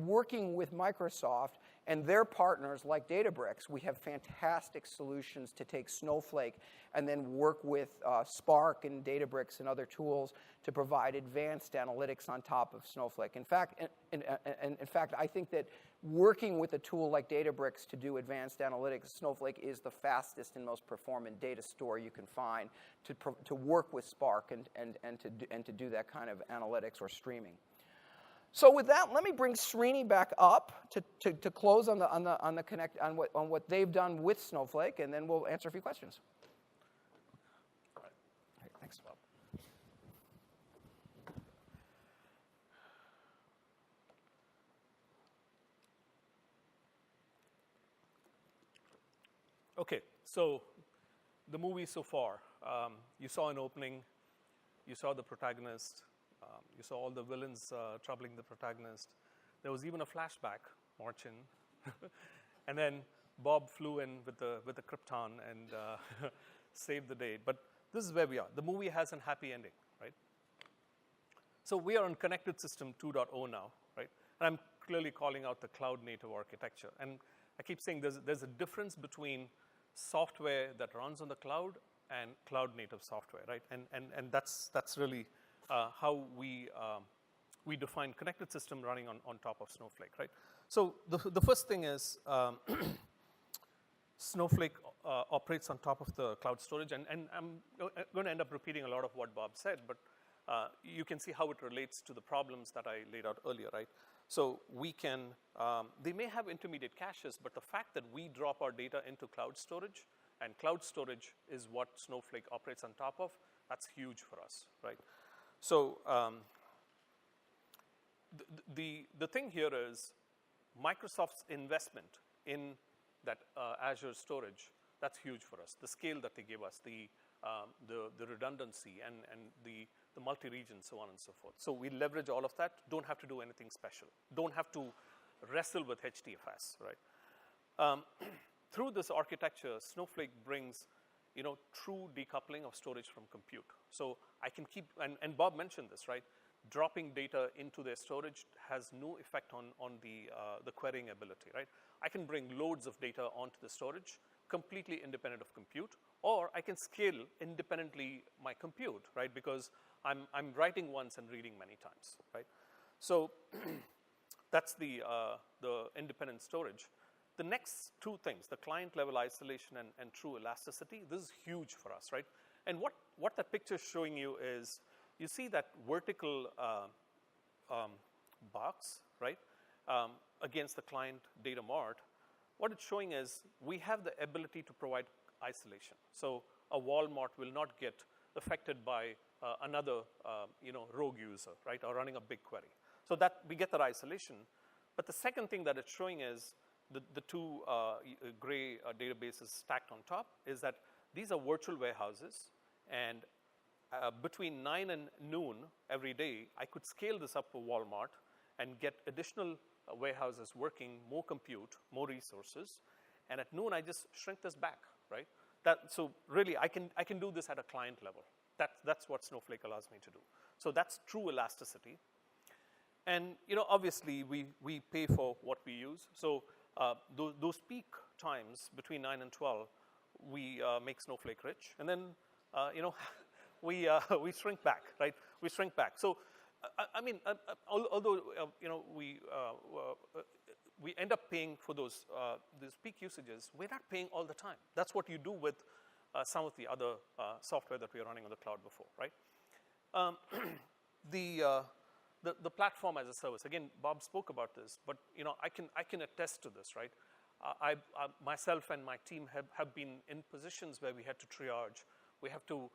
S2: working with Microsoft and their partners like Databricks, we have fantastic solutions to take Snowflake and then work with Spark and Databricks and other tools to provide advanced analytics on top of Snowflake. In fact, I think that working with a tool like Databricks to do advanced analytics, Snowflake is the fastest and most performant data store you can find to work with Spark and to do that kind of analytics or streaming. So with that, let me bring Srini back up to close on what they've done with Snowflake, and then we'll answer a few questions. All right, thanks, Bob.
S1: Okay, so the movie so far, you saw an opening, you saw the protagonist, you saw all the villains troubling the protagonist. There was even a flashback, Marchin. And then Bob flew in with the Krypton and saved the day. But this is where we are. The movie has a happy ending, right? So we are on Connected System 2.0 now, right? And I'm clearly calling out the cloud-native architecture. And I keep saying there's a difference between software that runs on the cloud and cloud-native software, right? And that's really how we define Connected System running on top of Snowflake, right? So the first thing is Snowflake operates on top of the cloud storage, and I'm going to end up repeating a lot of what Bob said, but you can see how it relates to the problems that I laid out earlier, right? So we can, they may have intermediate caches, but the fact that we drop our data into cloud storage, and cloud storage is what Snowflake operates on top of, that's huge for us, right? So the thing here is Microsoft's investment in that Azure storage, that's huge for us. The scale that they give us, the redundancy and the the multi-region, so on and so forth. So we leverage all of that, don't have to do anything special, don't have to wrestle with HDFS, right? Through this architecture, Snowflake brings, true decoupling of storage from compute. So I can keep, and Bob mentioned this, right? Dropping data into their storage has no effect on the querying ability, right? I can bring loads of data onto the storage, completely independent of compute, or I can scale independently my compute, right? Because I'm writing once and reading many times, right? So that's the independent storage. The next two things, the client level isolation and true elasticity, this is huge for us, right? And what that picture is showing you is, you see that vertical box, right, against the client data mart. What it's showing is we have the ability to provide isolation. So a Walmart will not get affected by another rogue user, right, or running a big query. So that we get that isolation. But the second thing that it's showing is the two gray databases stacked on top is that these are virtual warehouses, and between 9 and noon every day, I could scale this up for Walmart and get additional warehouses working, more compute, more resources. And at noon, I just shrink this back, right? So really, I can do this at a client level. That's what Snowflake allows me to do. So that's true elasticity. And obviously, we pay for what we use. So those peak times between 9 and 12, we make Snowflake rich. And then, we shrink back, right? We shrink back. So, although we end up paying for those peak usages, we're not paying all the time. That's what you do with some of the other software that we are running on the cloud before, right? The platform as a service. Again, Bob spoke about this, but I can attest to this, right? I myself and my team have been in positions where we had to triage. We have to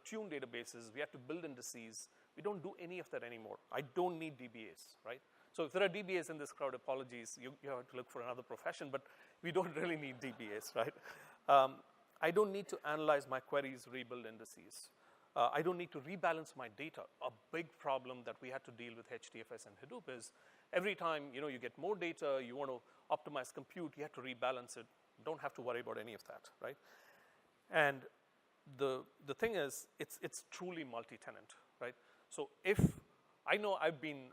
S1: tune databases. We have to build indices. We don't do any of that anymore. I don't need DBAs, right? So if there are DBAs in this crowd, apologies. You have to look for another profession, but we don't really need DBAs, right? I don't need to analyze my queries, rebuild indices. I don't need to rebalance my data. A big problem that we had to deal with HDFS and Hadoop is every time you get more data, you want to optimize compute, you have to rebalance it. Don't have to worry about any of that, right? And the thing is, it's truly multi-tenant, right? So if I know I've been,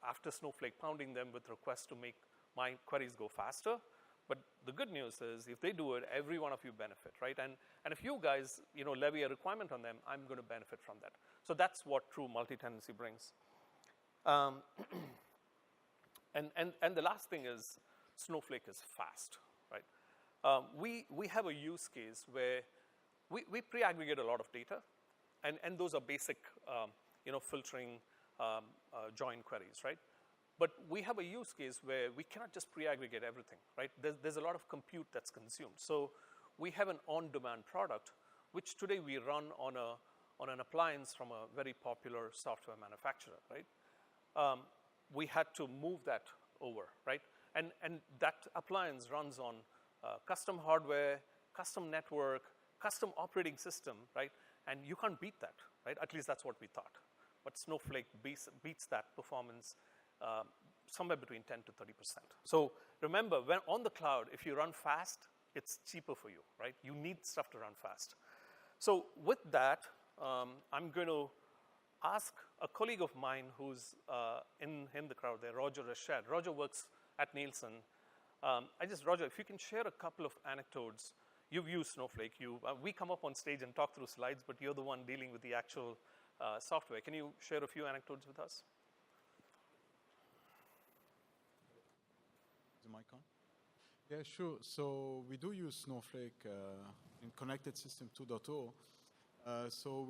S1: after Snowflake pounding them with requests to make my queries go faster, but the good news is if they do it, every one of you benefit, right? And if you guys, levy a requirement on them, I'm going to benefit from that. So that's what true multi-tenancy brings. And the last thing is Snowflake is fast, right? We have a use case where we pre-aggregate a lot of data, and those are basic, filtering, join queries, right? But we have a use case where we cannot just pre-aggregate everything, right? There's a lot of compute that's consumed. So we have an on-demand product, which today we run on an appliance from a very popular software manufacturer, right? We had to move that over, right? And that appliance runs on custom hardware, custom network, custom operating system, right? And you can't beat that, right? At least that's what we thought. But Snowflake beats that performance somewhere between 10 to 30%. So remember, when on the cloud, if you run fast, it's cheaper for you, right? You need stuff to run fast. So with that, I'm going to ask a colleague of mine who's in the crowd there, Roger Rashad. Roger works at Nielsen. Roger, if you can share a couple of anecdotes. You've used Snowflake. We come up on stage and talk through slides, but you're the one dealing with the actual software. Can you share a few anecdotes with us?
S3: Is the mic on? Yeah, sure. So we do use Snowflake in Connected System 2.0. So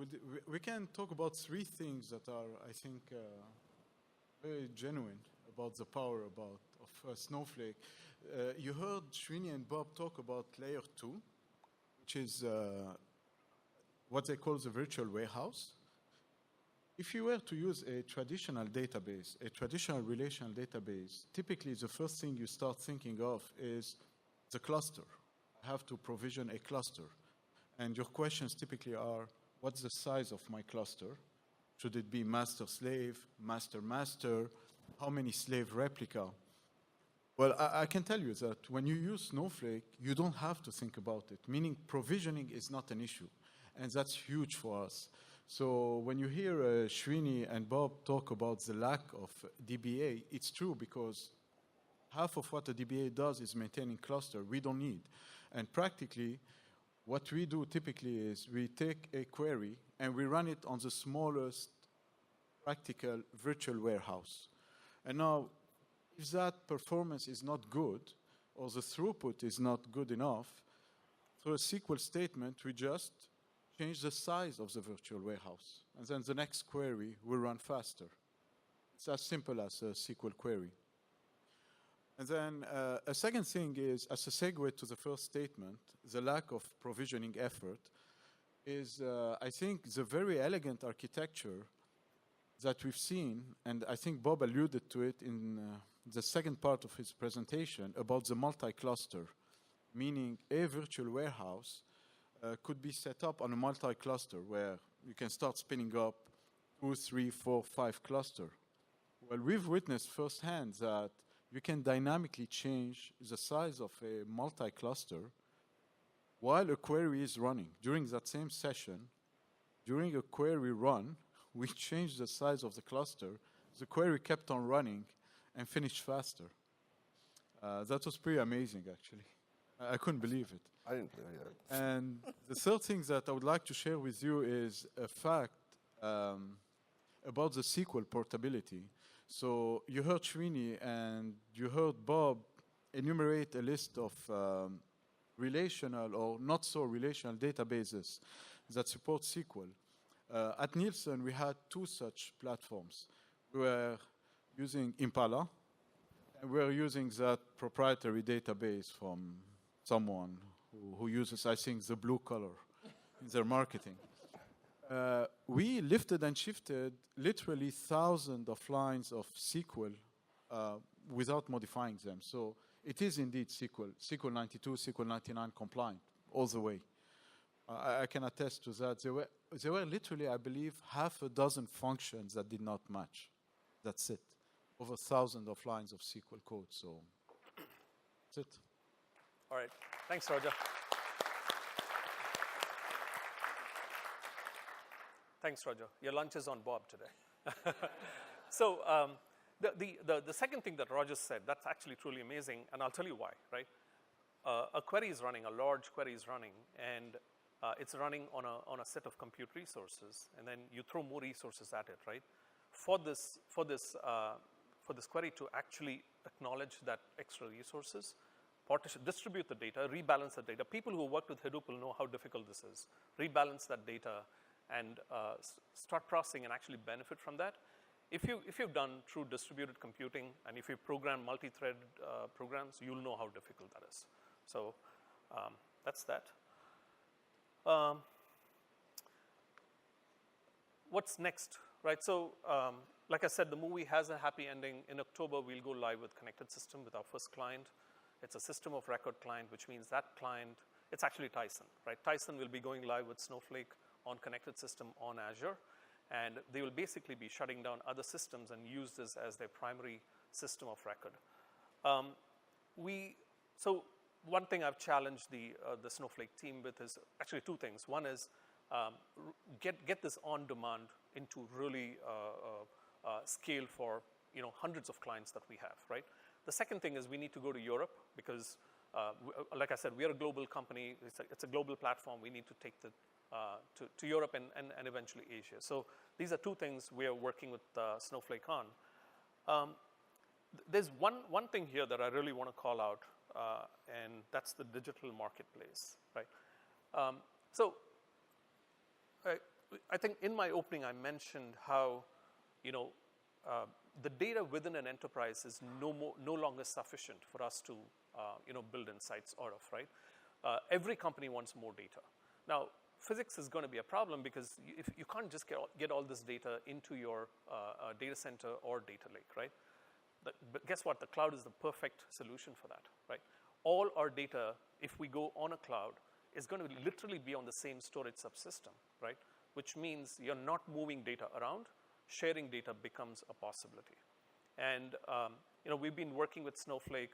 S3: we can talk about three things that are, I think, very genuine about the power of Snowflake. You heard Srini and Bob talk about layer 2, which is what they call the virtual warehouse. If you were to use a traditional database, a traditional relational database, typically the first thing you start thinking of is the cluster. I have to provision a cluster. And your questions typically are, what's the size of my cluster? Should it be master-slave, master-master? How many slave replica? Well, I can tell you that when you use Snowflake, you don't have to think about it, meaning provisioning is not an issue. And that's huge for us. So when you hear Srini and Bob talk about the lack of DBA, it's true because half of what a DBA does is maintaining cluster. We don't need. And practically, what we do typically is we take a query and we run it on the smallest practical virtual warehouse. And now, if that performance is not good or the throughput is not good enough, through a SQL statement, we just change the size of the virtual warehouse. And then the next query will run faster. It's as simple as a SQL query. And then a second thing is, as a segue to the first statement, the lack of provisioning effort is, I think, the very elegant architecture that we've seen, and I think Bob alluded to it in the second part of his presentation about the multi-cluster, meaning a virtual warehouse could be set up on a multi-cluster where you can start spinning up 2, 3, 4, 5 clusters. Well, we've witnessed firsthand that you can dynamically change the size of a multi-cluster while a query is running. During that same session, during a query run, we changed the size of the cluster. The query kept on running and finished faster. That was pretty amazing, actually. I couldn't believe it.
S4: I didn't believe it.
S3: And the third thing that I would like to share with you is a fact about the SQL portability. So you heard Srini and you heard Bob enumerate a list of relational or not so relational databases that support SQL. At Nielsen, we had 2 such platforms. We were using Impala, and we were using that proprietary database from someone who uses, I think, the blue color in their marketing. We lifted and shifted literally thousands of lines of SQL without modifying them. So it is indeed SQL 92, SQL 99 compliant all the way. I can attest to that. There were literally, I believe, half a dozen functions that did not match. That's it. Over thousands of lines of SQL code. So that's it.
S1: All right. Thanks, Roger. Thanks, Roger. Your lunch is on Bob today. So the second thing that Roger said, that's actually truly amazing, and I'll tell you why, right? A query is running, a large query is running, and it's running on a set of compute resources, and then you throw more resources at it, right? For this query to actually acknowledge that extra resources, partition, distribute the data, rebalance the data. People who worked with Hadoop will know how difficult this is. Rebalance that data and start processing and actually benefit from that. If you've done true distributed computing and if you program multi-thread programs, you'll know how difficult that is. So that's that. What's next, right? So like I said, the movie has a happy ending. In October, we'll go live with Connected System with our first client. It's a system of record client, which means that client, it's actually Tyson, right? Tyson will be going live with Snowflake on Connected System on Azure, and they will basically be shutting down other systems and use this as their primary system of record. So one thing I've challenged the Snowflake team with is actually 2 things. One is get this on demand into really scale for hundreds of clients that we have, right? The second thing is we need to go to Europe because, like I said, we are a global company. It's a global platform. We need to take to Europe and eventually Asia. So these are 2 things we are working with Snowflake on. There's one thing here that I really want to call out, and that's the digital marketplace, right? So I think in my opening I mentioned how the data within an enterprise is no longer sufficient for us to build insights out of, right? Every company wants more data. Now, physics is going to be a problem because if you can't just get all this data into your data center or data lake, right? But guess what? The cloud is the perfect solution for that, right? All our data, if we go on a cloud, is going to literally be on the same storage subsystem, right? which means you're not moving data around. Sharing data becomes a possibility. And we've been working with Snowflake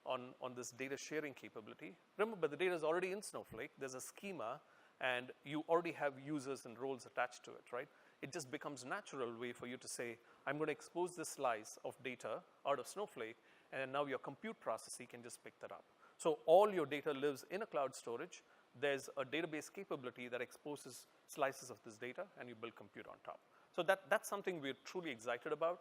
S1: on this data sharing capability. Remember, the data is already in Snowflake. There's a schema, and you already have users and roles attached to it, right? It just becomes a natural way for you to say, I'm going to expose this slice of data out of Snowflake, and now your compute processor can just pick that up. So all your data lives in a cloud storage. There's a database capability that exposes slices of this data, and you build compute on top. So that's something we're truly excited about.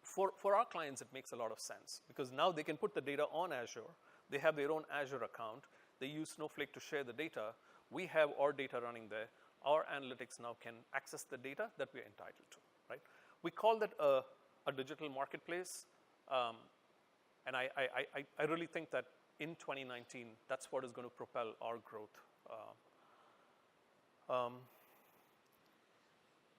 S1: For our clients, it makes a lot of sense because now they can put the data on Azure. They have their own Azure account. They use Snowflake to share the data. We have our data running there. Our analytics now can access the data that we're entitled to, right? We call that a digital marketplace. And I really think that in 2019, that's what is going to propel our growth.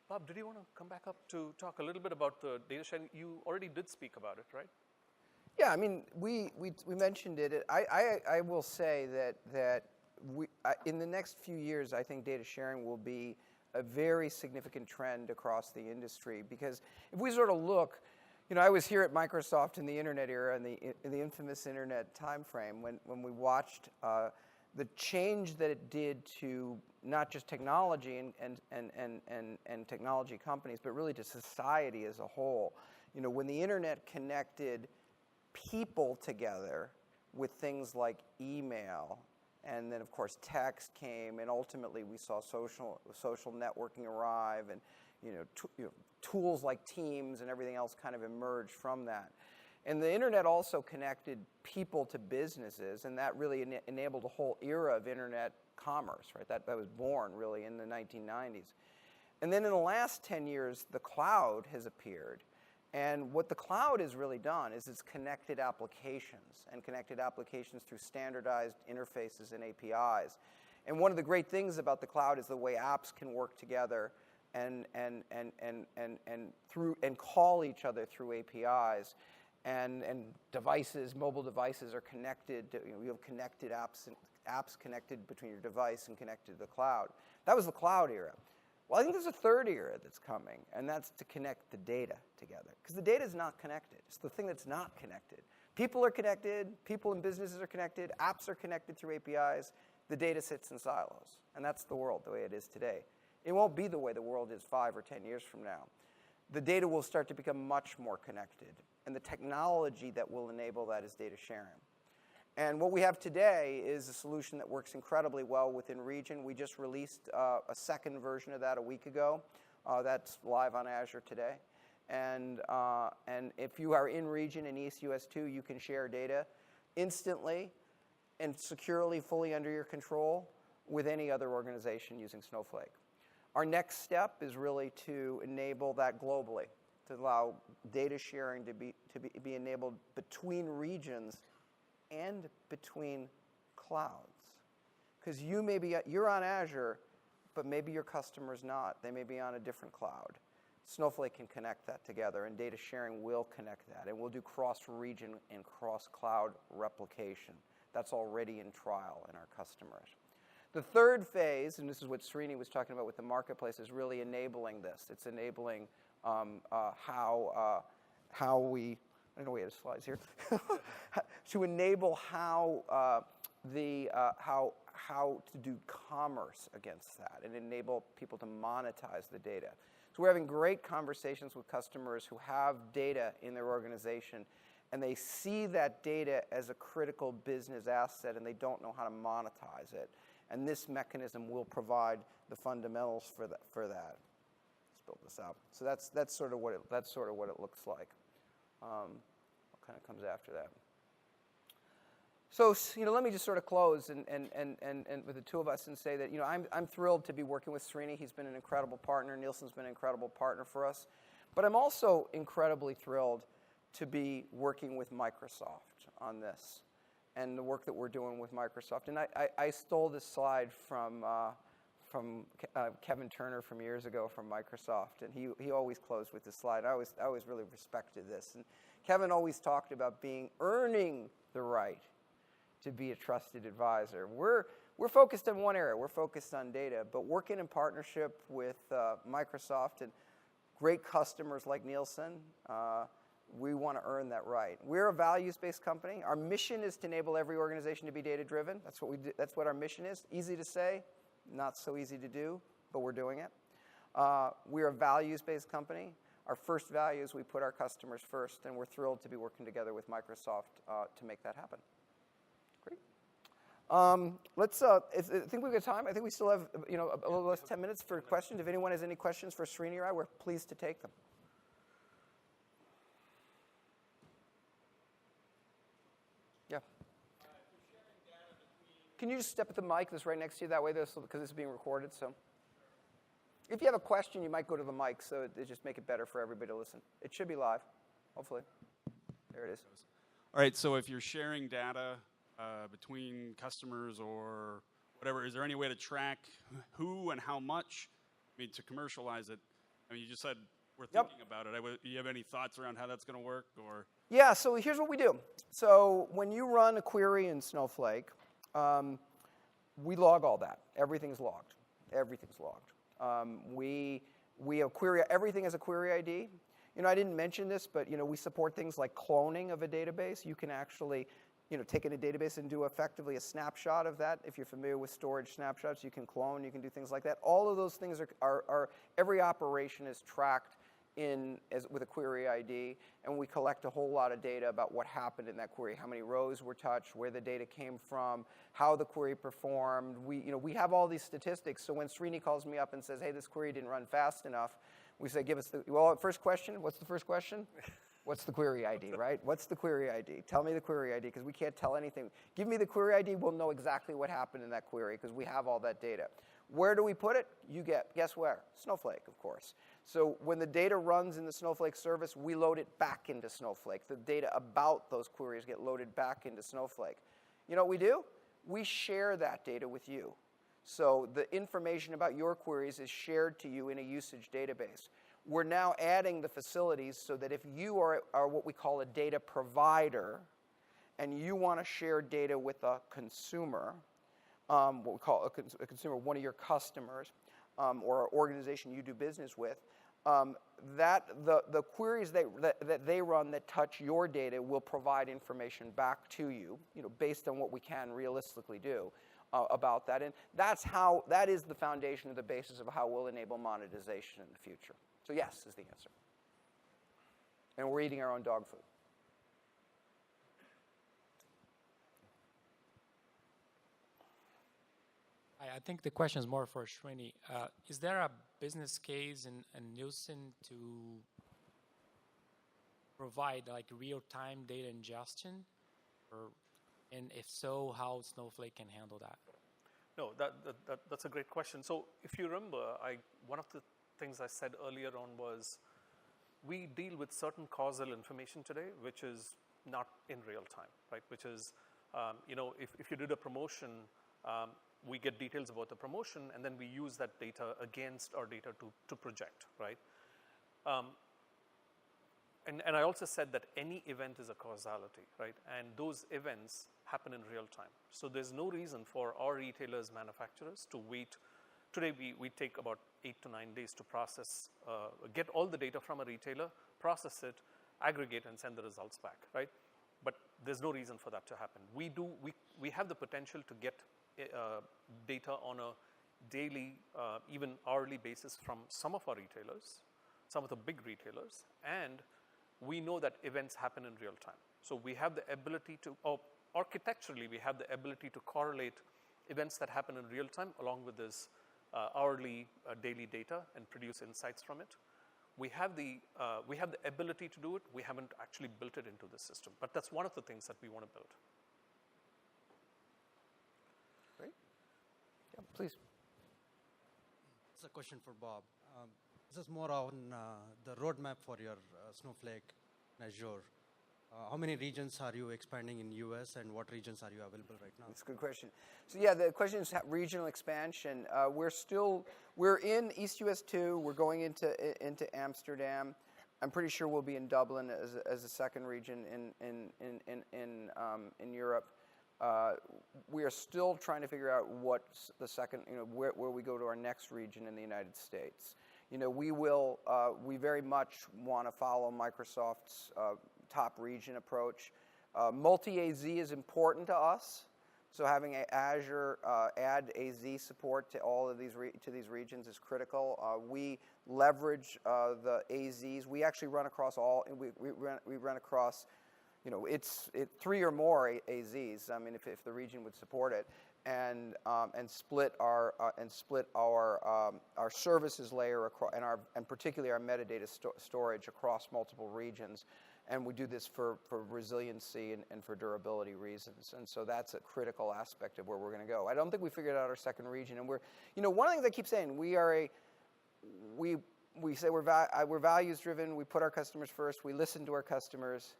S1: Bob, did you want to come back up to talk a little bit about the data sharing? You already did speak about it, right?
S2: Yeah, I mean, we mentioned it. I will say that in the next few years, I think data sharing will be a very significant trend across the industry because if we sort of look, I was here at Microsoft in the internet era, in the infamous internet timeframe, when we watched the change that it did to not just technology and technology companies, but really to society as a whole. When the internet connected people together with things like email, and then of course text came, and ultimately we saw social networking arrive, and tools like Teams and everything else kind of emerged from that. And the internet also connected people to businesses, and that really enabled a whole era of internet commerce, right? That was born really in the 1990s. And then in the last 10 years, the cloud has appeared. And what the cloud has really done is it's connected applications, and connected applications through standardized interfaces and APIs. And one of the great things about the cloud is the way apps can work together and call each other through APIs. And devices, mobile devices are connected. You have connected apps connected between your device and connected to the cloud. That was the cloud era. Well, I think there's a third era that's coming, and that's to connect the data together. Because the data is not connected. It's the thing that's not connected. People are connected. People and businesses are connected. Apps are connected through APIs. The data sits in silos. And that's the world the way it is today. It won't be the way the world is 5 or 10 years from now. The data will start to become much more connected. And the technology that will enable that is data sharing. And what we have today is a solution that works incredibly well within region. We just released a second version of that a week ago. That's live on Azure today. And if you are in region in East US2, you can share data instantly and securely, fully under your control with any other organization using Snowflake. Our next step is really to enable that globally, to allow data sharing to be enabled between regions and between clouds. Because you're on Azure, but maybe your customer's not. They may be on a different cloud. Snowflake can connect that together, and data sharing will connect that. And we'll do cross-region and cross-cloud replication. That's already in trial in our customers. The third phase, and this is what Srini was talking about with the marketplace, is really enabling this. It's enabling how we, I don't know, we have slides here, to enable how to do commerce against that and enable people to monetize the data. So we're having great conversations with customers who have data in their organization, and they see that data as a critical business asset, and they don't know how to monetize it. And this mechanism will provide the fundamentals for that. Let's build this out. So that's sort of what it looks like. What kind of comes after that? So let me just sort of close and with the two of us and say that I'm thrilled to be working with Srini. He's been an incredible partner. Nielsen's been an incredible partner for us. But I'm also incredibly thrilled to be working with Microsoft on this and the work that we're doing with Microsoft. And I stole this slide from Kevin Turner from years ago from Microsoft, and he always closed with this slide. I always really respected this. And Kevin always talked about earning the right to be a trusted advisor. we're focused on one area. We're focused on data, but working in partnership with Microsoft and great customers like Nielsen, we want to earn that right. We're a values-based company. Our mission is to enable every organization to be data-driven. That's what we do. That's what our mission is. Easy to say, not so easy to do, but we're doing it. We're a values-based company. Our first value is we put our customers first, and we're thrilled to be working together with Microsoft to make that happen. Great. I think we've got time. I think we still have a little less 10 minutes for questions. If anyone has any questions for Srini or I, we're pleased to take them. Yeah. Can you just step at the mic that's right next to you that way, because this is being recorded? So, if you have a question, you might go to the mic, so it just make it better for everybody to listen. It should be live, hopefully. There it is.
S4: All right. So if you're sharing data between customers or whatever, is there any way to track who and how much? I mean, to commercialize it. I mean, you just said we're thinking about it. Do you have any thoughts around how that's going to work, or?
S2: Yeah. So here's what we do. So when you run a query in Snowflake, we log all that. Everything's logged. Everything's logged. We have query. Everything has a query ID. I didn't mention this, but we support things like cloning of a database. You can actually, take in a database and do effectively a snapshot of that. If you're familiar with storage snapshots, you can clone. You can do things like that. All of those things are every operation is tracked with a query ID, and we collect a whole lot of data about what happened in that query, how many rows were touched, where the data came from, how the query performed. We have all these statistics. So when Srini calls me up and says, "Hey, this query didn't run fast enough," we say, "Give us first question. What's the first question? What's the query ID, right? What's the query ID? Tell me the query ID, because we can't tell anything. Give me the query ID. We'll know exactly what happened in that query, because we have all that data." Where do we put it? Guess where? Snowflake, of course. So when the data runs in the Snowflake service, we load it back into Snowflake. The data about those queries get loaded back into Snowflake. You know what we do? We share that data with you. So the information about your queries is shared to you in a usage database. We're now adding the facilities so that if you are what we call a data provider, and you want to share data with a consumer, what we call a consumer, one of your customers, or an organization you do business with, the queries that they run that touch your data will provide information back to you, based on what we can realistically do about that. And that is the foundation of the basis of how we'll enable monetization in the future. So yes is the answer. And we're eating our own dog food.
S5: I think the question is more for Srini. Is there a business case in Nielsen to provide like real-time data ingestion? And if so, how Snowflake can handle that?
S1: No, that's a great question. So if you remember, one of the things I said earlier on was we deal with certain causal information today, which is not in real time, right? Which is, if you did a promotion, we get details about the promotion, and then we use that data against our data to project, right? And I also said that any event is a causality, right? And those events happen in real time. So there's no reason for our retailers, manufacturers to wait. Today, we take about 8 to 9 days to process, get all the data from a retailer, process it, aggregate, and send the results back, right? But there's no reason for that to happen. We have the potential to get data on a daily, even hourly basis from some of our retailers, some of the big retailers, and we know that events happen in real time. So we have the ability to, architecturally, we have the ability to correlate events that happen in real time along with this hourly, daily data and produce insights from it. We have the ability to do it. We haven't actually built it into the system, but that's one of the things that we want to build.
S2: Great. Yeah, please.
S6: It's a question for Bob. This is more on the roadmap for your Snowflake and Azure. How many regions are you expanding in US, and what regions are you available right now?
S2: That's a good question. So yeah, the question is regional expansion. We're in East US 2. We're going into Amsterdam. I'm pretty sure we'll be in Dublin as a second region in Europe. We are still trying to figure out what's the second, where we go to our next region in the United States. We very much want to follow Microsoft's top region approach. Multi-AZ is important to us. So having Azure add AZ support to all of these regions is critical. We leverage the AZs. We actually run across all. We run across, it's 3 or more AZs. I mean, if the region would support it, and split our services layer across, and particularly our metadata storage across multiple regions. And we do this for resiliency and for durability reasons. And so that's a critical aspect of where we're going to go. I don't think we figured out our second region. And we're, one of the things I keep saying, we say we're values driven. We put our customers first. We listen to our customers.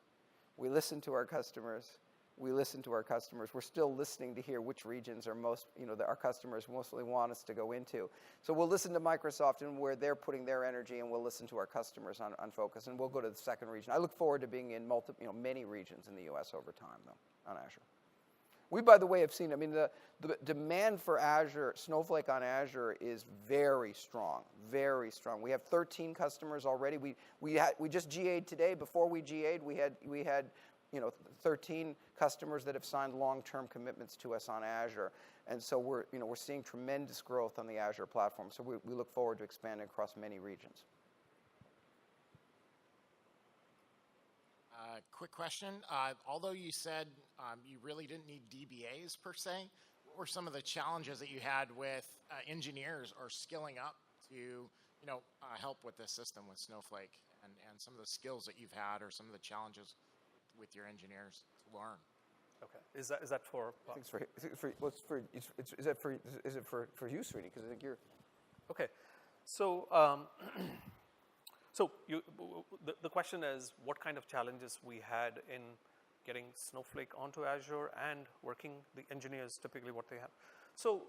S2: We listen to our customers. We listen to our customers. We're still listening to hear which regions are most, that our customers mostly want us to go into. So we'll listen to Microsoft and where they're putting their energy, and we'll listen to our customers on focus. And we'll go to the second region. I look forward to being in many regions in the U.S. over time, though, on Azure. We, by the way, have seen, the demand for Azure, Snowflake on Azure is very strong, very strong. We have 13 customers already. We just GA'd today. Before we GA'd, we had 13 customers that have signed long-term commitments to us on Azure. And so we're seeing tremendous growth on the Azure platform. So we look forward to expanding across many regions.
S7: Quick question. Although you said you really didn't need DBAs per se, what were some of the challenges that you had with engineers or skilling up to help with this system with Snowflake, and some of the skills that you've had, or some of the challenges with your engineers to learn?
S1: Okay. Is that for?
S2: I think is it for you, Srini? Because I think you're.
S1: Okay. So the question is what kind of challenges we had in getting Snowflake onto Azure and working the engineers, typically what they have. So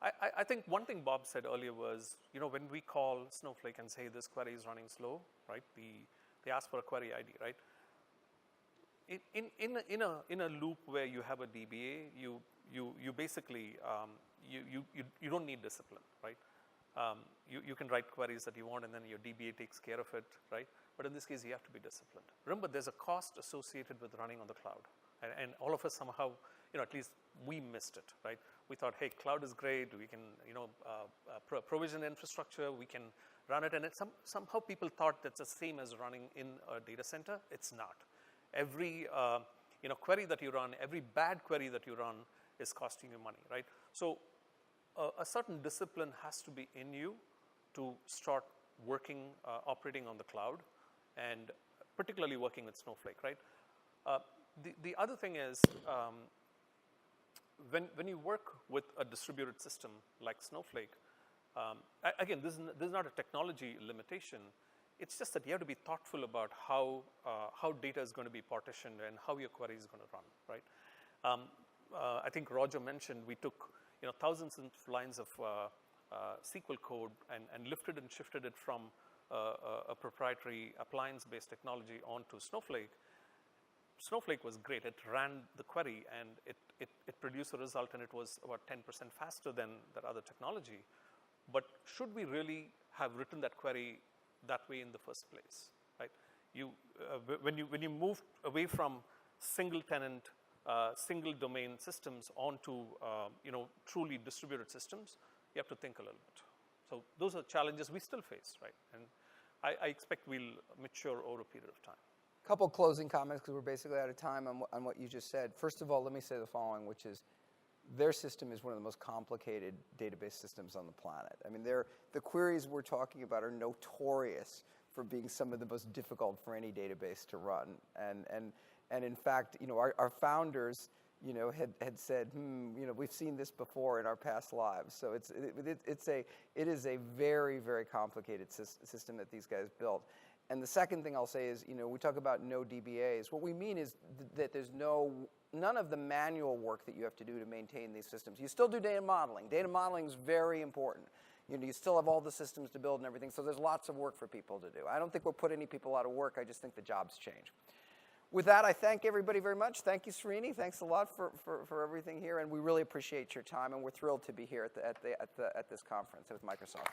S1: I think one thing Bob said earlier was, when we call Snowflake and say this query is running slow, right? They ask for a query ID, right? In a loop where you have a DBA, you basically you don't need discipline, right? You can write queries that you want, and then your DBA takes care of it, right? But in this case, you have to be disciplined. Remember, there's a cost associated with running on the cloud, and all of us somehow, at least we missed it, right? We thought, hey, cloud is great. We can, provision infrastructure. We can run it, and somehow people thought that's the same as running in a data center. It's not. Every query that you run, every bad query that you run is costing you money, right? So a certain discipline has to be in you to start working, operating on the cloud, and particularly working with Snowflake, right? The other thing is, when you work with a distributed system like Snowflake, again, this is not a technology limitation. It's just that you have to be thoughtful about how data is going to be partitioned and how your query is going to run, right? I think Roger mentioned we took thousands of lines of SQL code and lifted and shifted it from a proprietary appliance-based technology onto Snowflake. Snowflake was great. It ran the query and it produced a result, and it was about 10% faster than that other technology. But should we really have written that query that way in the first place, right? When you move away from single tenant, single domain systems onto truly distributed systems, you have to think a little bit. So those are challenges we still face, right? And I expect we'll mature over a period of time.
S2: A couple closing comments, because we're basically out of time on what you just said. First of all, let me say the following, which is their system is one of the most complicated database systems on the planet. I mean, the queries we're talking about are notorious for being some of the most difficult for any database to run. And in fact, our founders, had said, we've seen this before in our past lives. So it is a very, very complicated system that these guys built. And the second thing I'll say is, we talk about no DBAs. What we mean is that there's none of the manual work that you have to do to maintain these systems. You still do data modeling. Data modeling is very important. You still have all the systems to build and everything, so there's lots of work for people to do. I don't think we'll put any people out of work. I just think the jobs change. With that, I thank everybody very much. Thank you, Srini. Thanks a lot for everything here, and we really appreciate your time, and we're thrilled to be here at this conference with Microsoft.